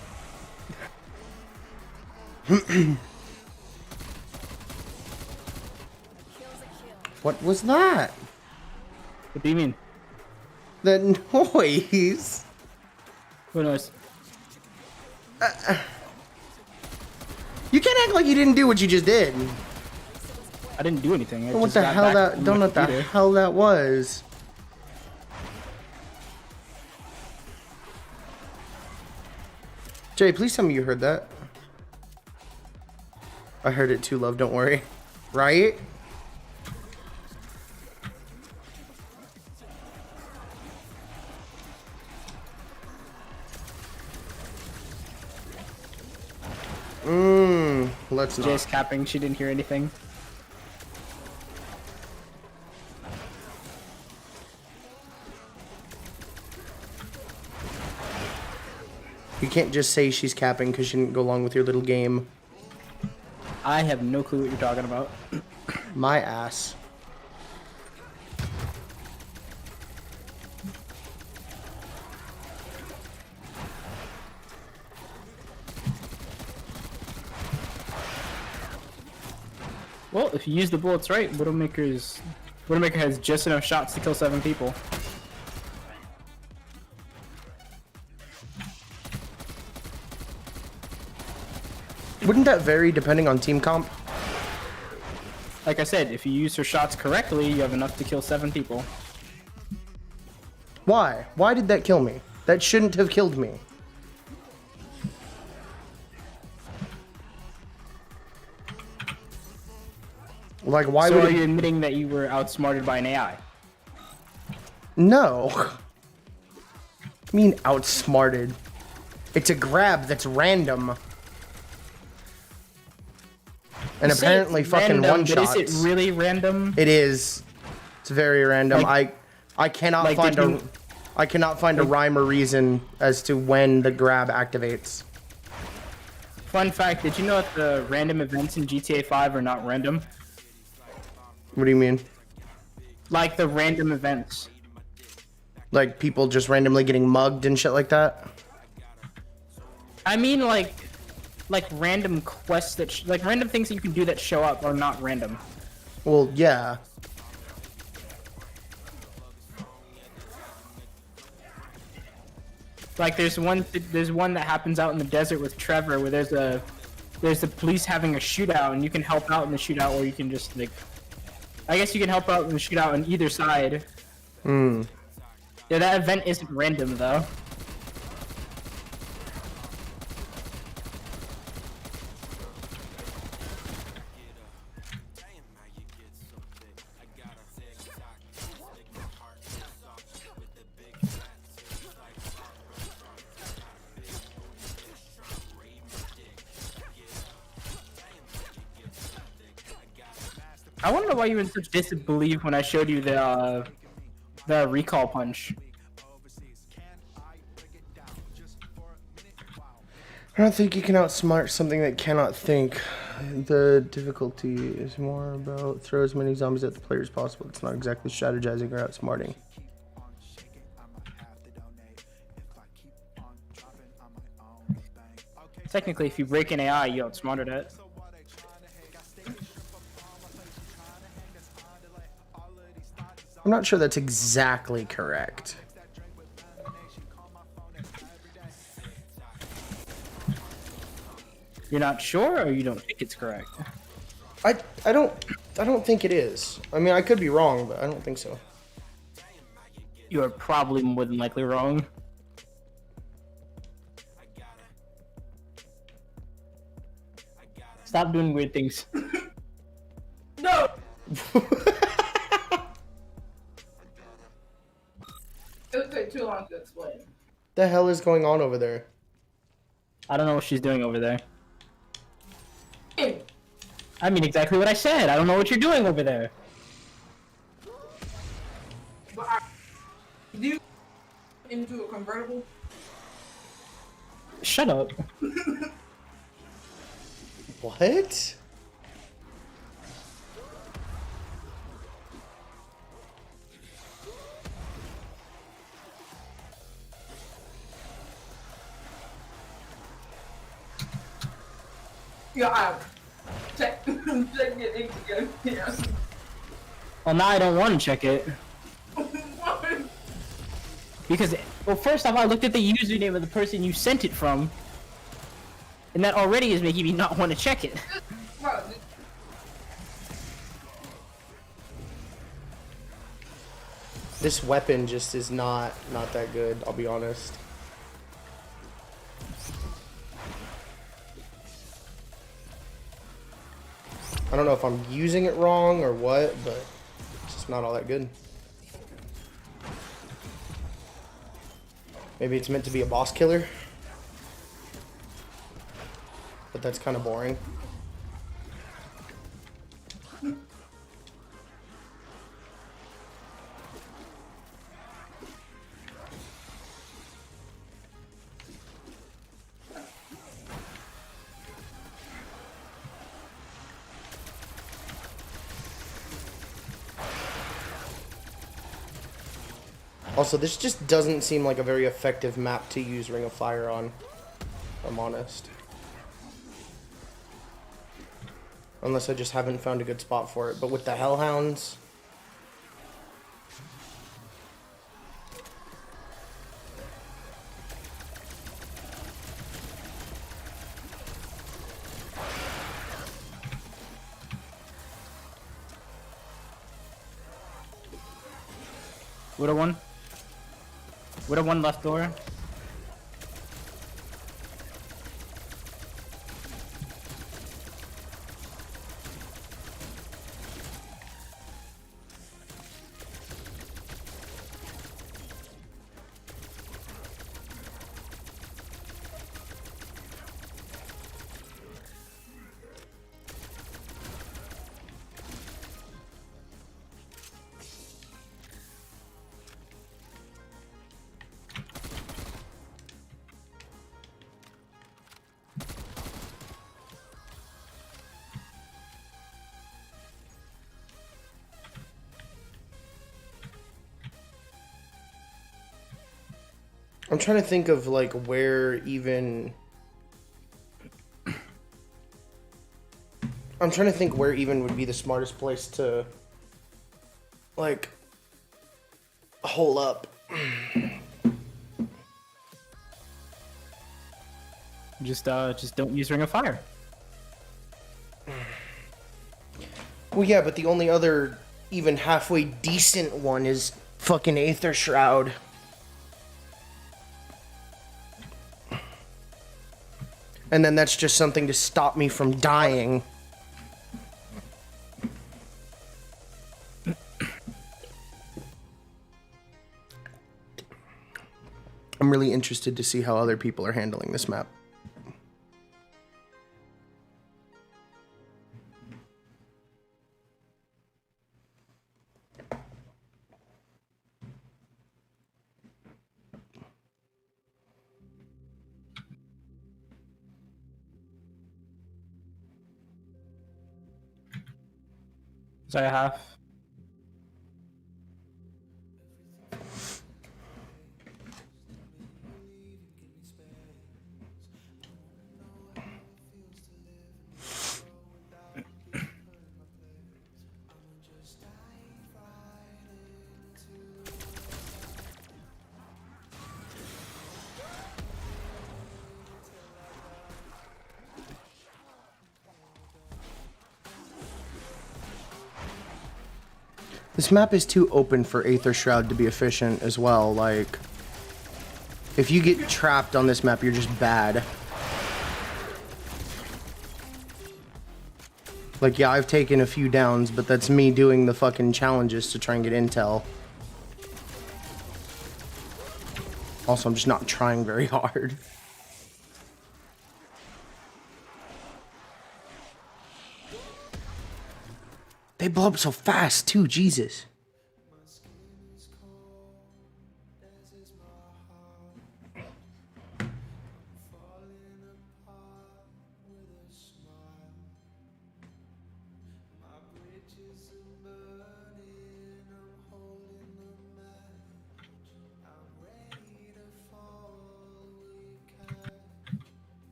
Speaker 2: What was that?
Speaker 1: What do you mean?
Speaker 2: That noise.
Speaker 1: Who knows?
Speaker 2: You can't act like you didn't do what you just did.
Speaker 1: I didn't do anything. I
Speaker 2: What
Speaker 1: just
Speaker 2: the
Speaker 1: got
Speaker 2: hell
Speaker 1: back
Speaker 2: that?
Speaker 1: from
Speaker 2: Don't
Speaker 1: my
Speaker 2: know what the
Speaker 1: computer.
Speaker 2: hell that was. Jay, please tell me you heard that. I heard it too, love. Don't worry. Right? Let's not.
Speaker 1: Jay's capping. She didn't hear anything.
Speaker 2: You can't just say she's capping because she didn't go along with your little game.
Speaker 1: I have no clue what you're talking about.
Speaker 2: My ass.
Speaker 1: Well, if you use the bullets right, Widowmaker has just enough shots to kill 7 people.
Speaker 2: Wouldn't that vary depending on team comp?
Speaker 1: Like I said, if you use her shots correctly, you have enough to kill 7 people.
Speaker 2: Why? Why did that kill me? That shouldn't have killed me. Like, why
Speaker 1: So
Speaker 2: would
Speaker 1: are
Speaker 2: it...
Speaker 1: you admitting that you were outsmarted by an AI?
Speaker 2: No. I mean outsmarted. It's a grab that's random. And
Speaker 1: You say
Speaker 2: apparently
Speaker 1: it's
Speaker 2: fucking
Speaker 1: random,
Speaker 2: one
Speaker 1: but
Speaker 2: shots.
Speaker 1: is it really random?
Speaker 2: It is. It's very random.
Speaker 1: Like-
Speaker 2: I cannot
Speaker 1: like,
Speaker 2: find
Speaker 1: did you-
Speaker 2: I cannot find a rhyme or reason as to when the grab activates.
Speaker 1: Fun fact, did you know that the random events in GTA 5 are not random?
Speaker 2: What do you mean?
Speaker 1: Like the random events.
Speaker 2: Like people just randomly getting mugged and shit like that?
Speaker 1: I mean like random quests that like random things that you can do that show up are not random.
Speaker 2: Well, yeah.
Speaker 1: Like there's one that happens out in the desert with Trevor where there's the police having a shootout and you can help out in the shootout or you can just like I guess you can help out in the shootout on either side.
Speaker 2: Hmm.
Speaker 1: Yeah, that event isn't random though. I want to know why you were in such disbelief when I showed you the recall punch.
Speaker 2: I don't think you can outsmart something that cannot think. The difficulty is more about throw as many zombies at the player as possible. It's not exactly strategizing or outsmarting.
Speaker 1: Technically, if you break an AI, you outsmarted it.
Speaker 2: I'm not sure that's exactly correct.
Speaker 1: You're not sure, or you don't think it's correct?
Speaker 2: I don't think it is. I mean, I could be wrong, but I don't think so.
Speaker 1: You are probably more than likely wrong. Stop doing weird things. No!
Speaker 5: It would take too long to explain.
Speaker 2: The hell is going on over there?
Speaker 1: I don't know what she's doing over there. I mean exactly what I said. I don't know what you're doing over there.
Speaker 5: Do you into a convertible?
Speaker 1: Shut up.
Speaker 2: What?
Speaker 5: Yeah, check your ink again. Yeah.
Speaker 1: Well, now I don't want to check it. Because, well, first off, I looked at the username of the person you sent it from. And that already is making me not want to check it.
Speaker 2: This weapon just is not that good, I'll be honest. I don't know if I'm using it wrong or what, but it's just not all that good. Maybe it's meant to be a boss killer. But that's kind of boring. Also, this just doesn't seem like a very effective map to use Ring of Fire on, if I'm honest. Unless I just haven't found a good spot for it. But with the Hellhounds...
Speaker 1: Would have won. Would have won left door.
Speaker 2: I'm trying to think of like where even. I'm trying to think where even would be the smartest place to like hole up.
Speaker 1: Just don't use Ring of Fire.
Speaker 2: Well, yeah, but the only other even halfway decent one is fucking Aether Shroud. And then that's just something to stop me from dying. I'm really interested to see how other people are handling this map.
Speaker 1: So I have.
Speaker 2: This map is too open for Aether Shroud to be efficient as well. Like, if you get trapped on this map, you're just bad. Like, yeah, I've taken a few downs, but that's me doing the fucking challenges to try and get intel. Also, I'm just not trying very hard. They blow up so fast, too. Jesus.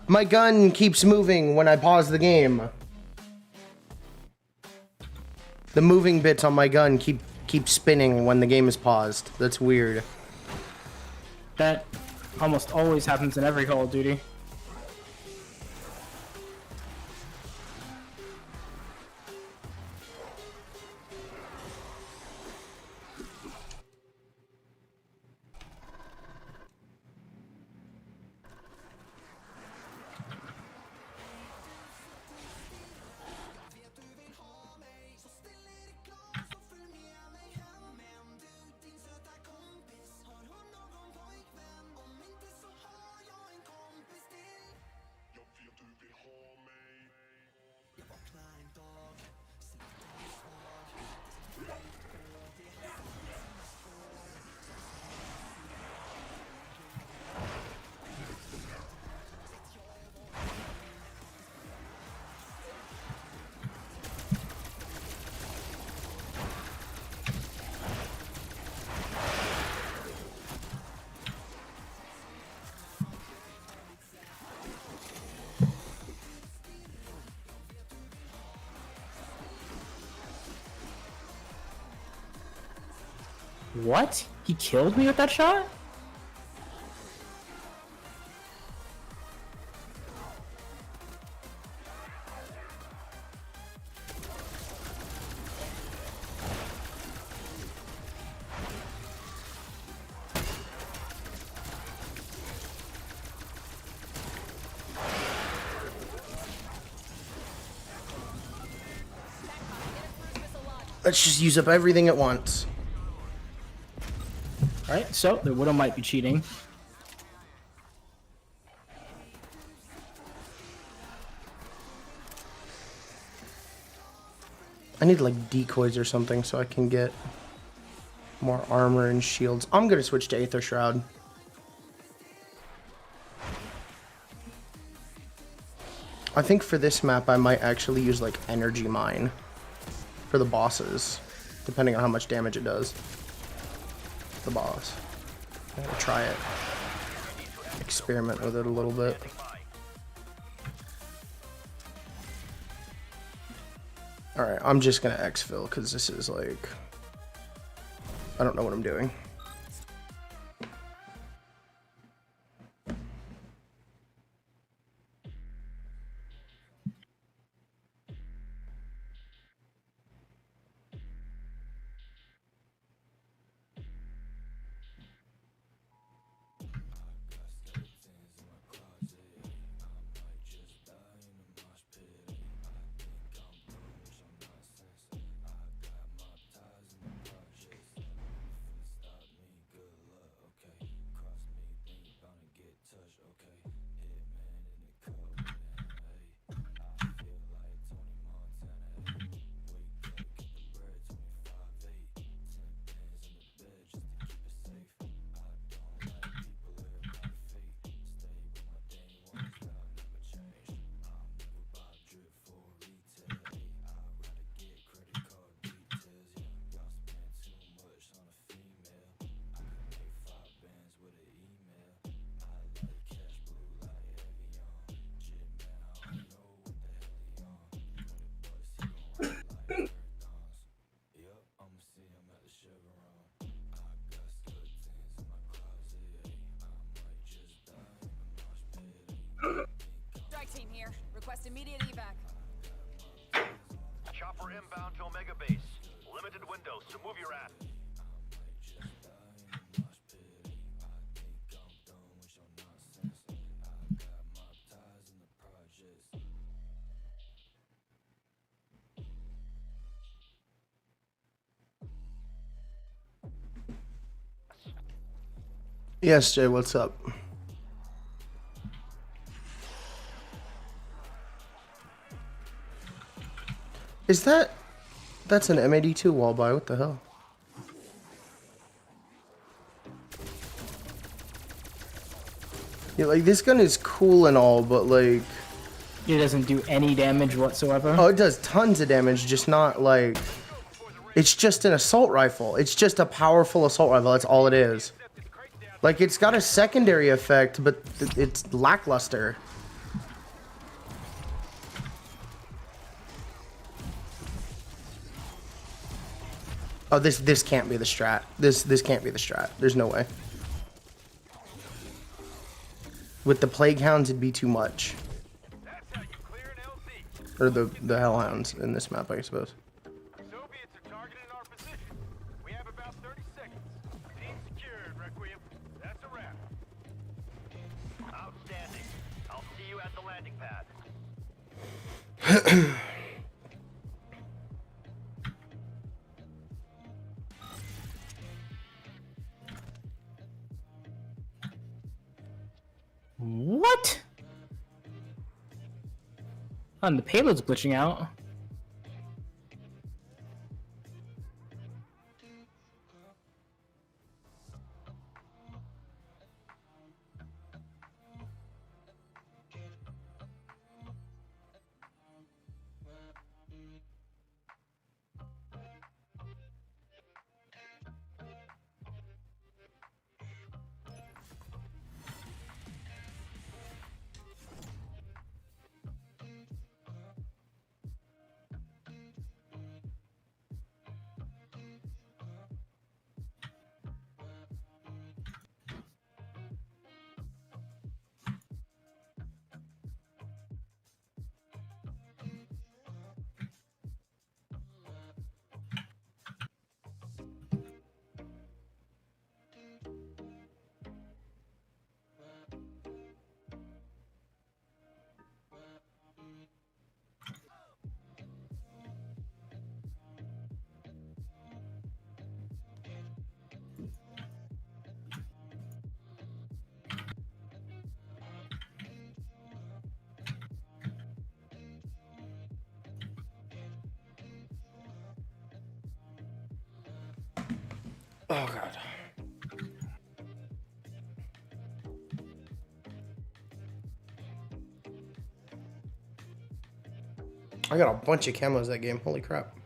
Speaker 2: My gun keeps moving when I pause the game. The moving bits on my gun keep spinning when the game is paused. That's weird.
Speaker 1: That almost always happens in every Call of Duty. What? He killed me with that shot?
Speaker 2: Let's just use up everything at once.
Speaker 1: Alright, so the Widow might be cheating.
Speaker 2: I need like decoys or something so I can get more armor and shields. I'm gonna switch to Aether Shroud. I think for this map, I might actually use like energy mine for the bosses, depending on how much damage it does. The boss. I'm gonna try it. Experiment with it a little bit. Alright, I'm just gonna exfil because this is like... I don't know what I'm doing.
Speaker 6: Strike team here. Request immediate evac.
Speaker 4: Chopper inbound to Omega Base. Limited windows, so move your ass.
Speaker 2: Yes, Jay, what's up? Is that... That's an MAD2 wall buy, what the hell? Yeah, like, this gun is cool and all, but like...
Speaker 1: It doesn't do any damage whatsoever.
Speaker 2: Oh, it does tons of damage, just not like... It's just an assault rifle. It's just a powerful assault rifle, that's all it is. Like, it's got a secondary effect, but it's lackluster. Oh, this can't be the strat. This can't be the strat. There's no way. With the Plague Hounds, it'd be too much.
Speaker 4: That's how you clear an LZ.
Speaker 2: Or the Hellhounds in this map, I suppose.
Speaker 4: Soviets are targeting our position. We have about 30 seconds. Team secured, Requiem. That's a wrap. Outstanding. I'll see you at the landing pad.
Speaker 1: What? Oh, and the payload's glitching out.
Speaker 2: Oh god. I got a bunch of camos that game. Holy crap.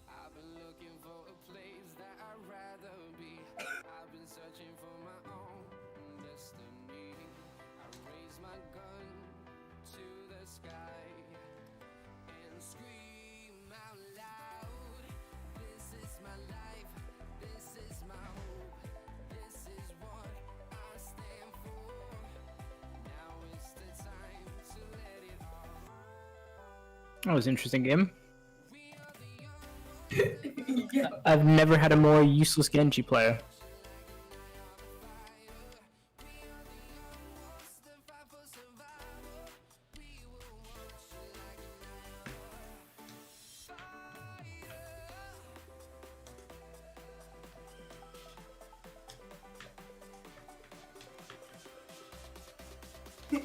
Speaker 7: I've been looking for a place that I'd rather be. I've been searching for my own destiny. I raise my gun to the sky and scream out loud. This is my life, this is my hope, this is what I stand for. Now is the time to let it all.
Speaker 1: That was an interesting game. I've never had a more useless Genji player.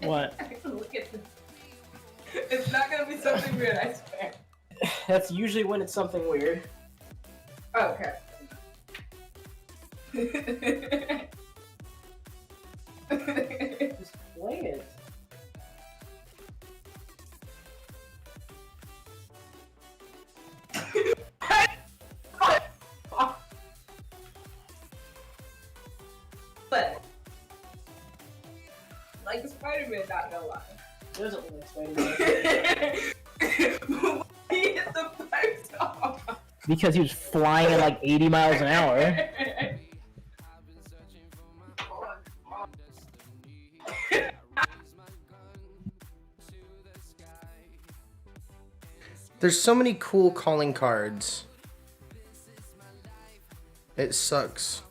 Speaker 1: What?
Speaker 5: Look at this. It's not gonna be something weird, I swear.
Speaker 1: That's usually when it's something weird.
Speaker 5: Oh, okay.
Speaker 1: Just play it.
Speaker 5: But like Spider-Man, not gonna lie.
Speaker 1: It doesn't look like Spider-Man.
Speaker 5: He hit the pipes off.
Speaker 1: Because he was flying at like 80 miles an hour.
Speaker 2: There's so many cool calling cards. It sucks.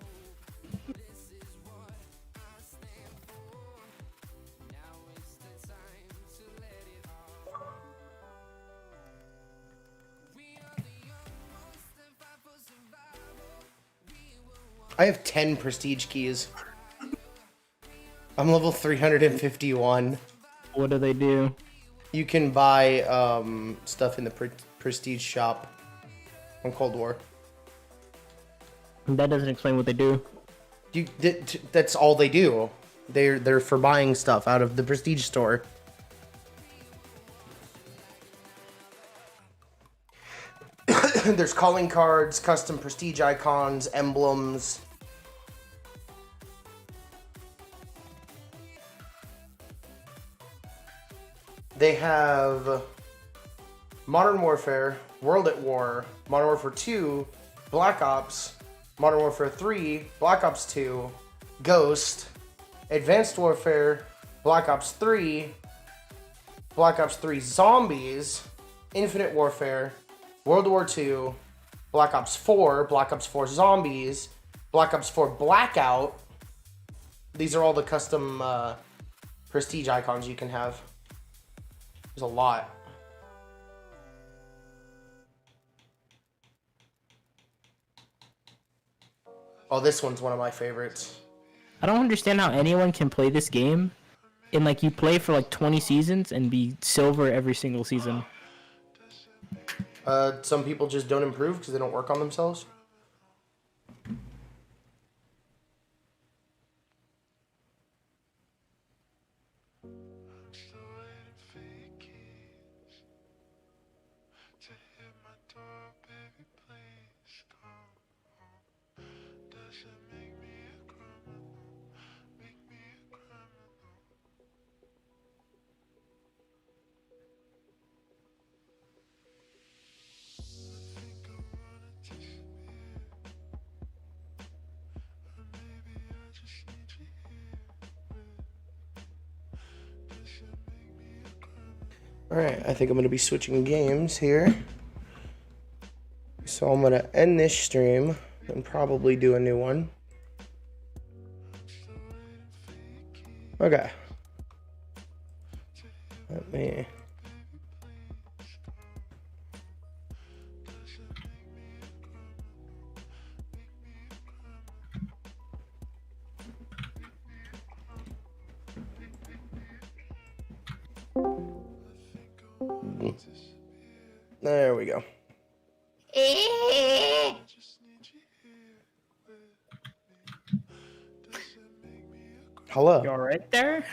Speaker 2: I have 10 prestige keys. I'm level 351.
Speaker 1: What do they do?
Speaker 2: You can buy stuff in the prestige shop on Cold War.
Speaker 1: That doesn't explain what they do.
Speaker 2: That's all they do. They're for buying stuff out of the prestige store. There's calling cards, custom prestige icons, emblems. They have Modern Warfare, World at War, Modern Warfare 2, Black Ops, Modern Warfare 3, Black Ops 2, Ghost, Advanced Warfare, Black Ops 3, Black Ops 3 Zombies, Infinite Warfare, World War 2, Black Ops 4, Black Ops 4 Zombies, Black Ops 4 Blackout. These are all the custom prestige icons you can have. There's a lot. Oh, this one's one of my favorites.
Speaker 1: I don't understand how anyone can play this game and like you play for like 20 seasons and be silver every single season.
Speaker 2: Some people just don't improve because they don't work on themselves. Alright, I think I'm going to be switching games here. So I'm going to end this stream and probably do a new one. Okay. Let me... There we go. Hello.
Speaker 1: You all right there?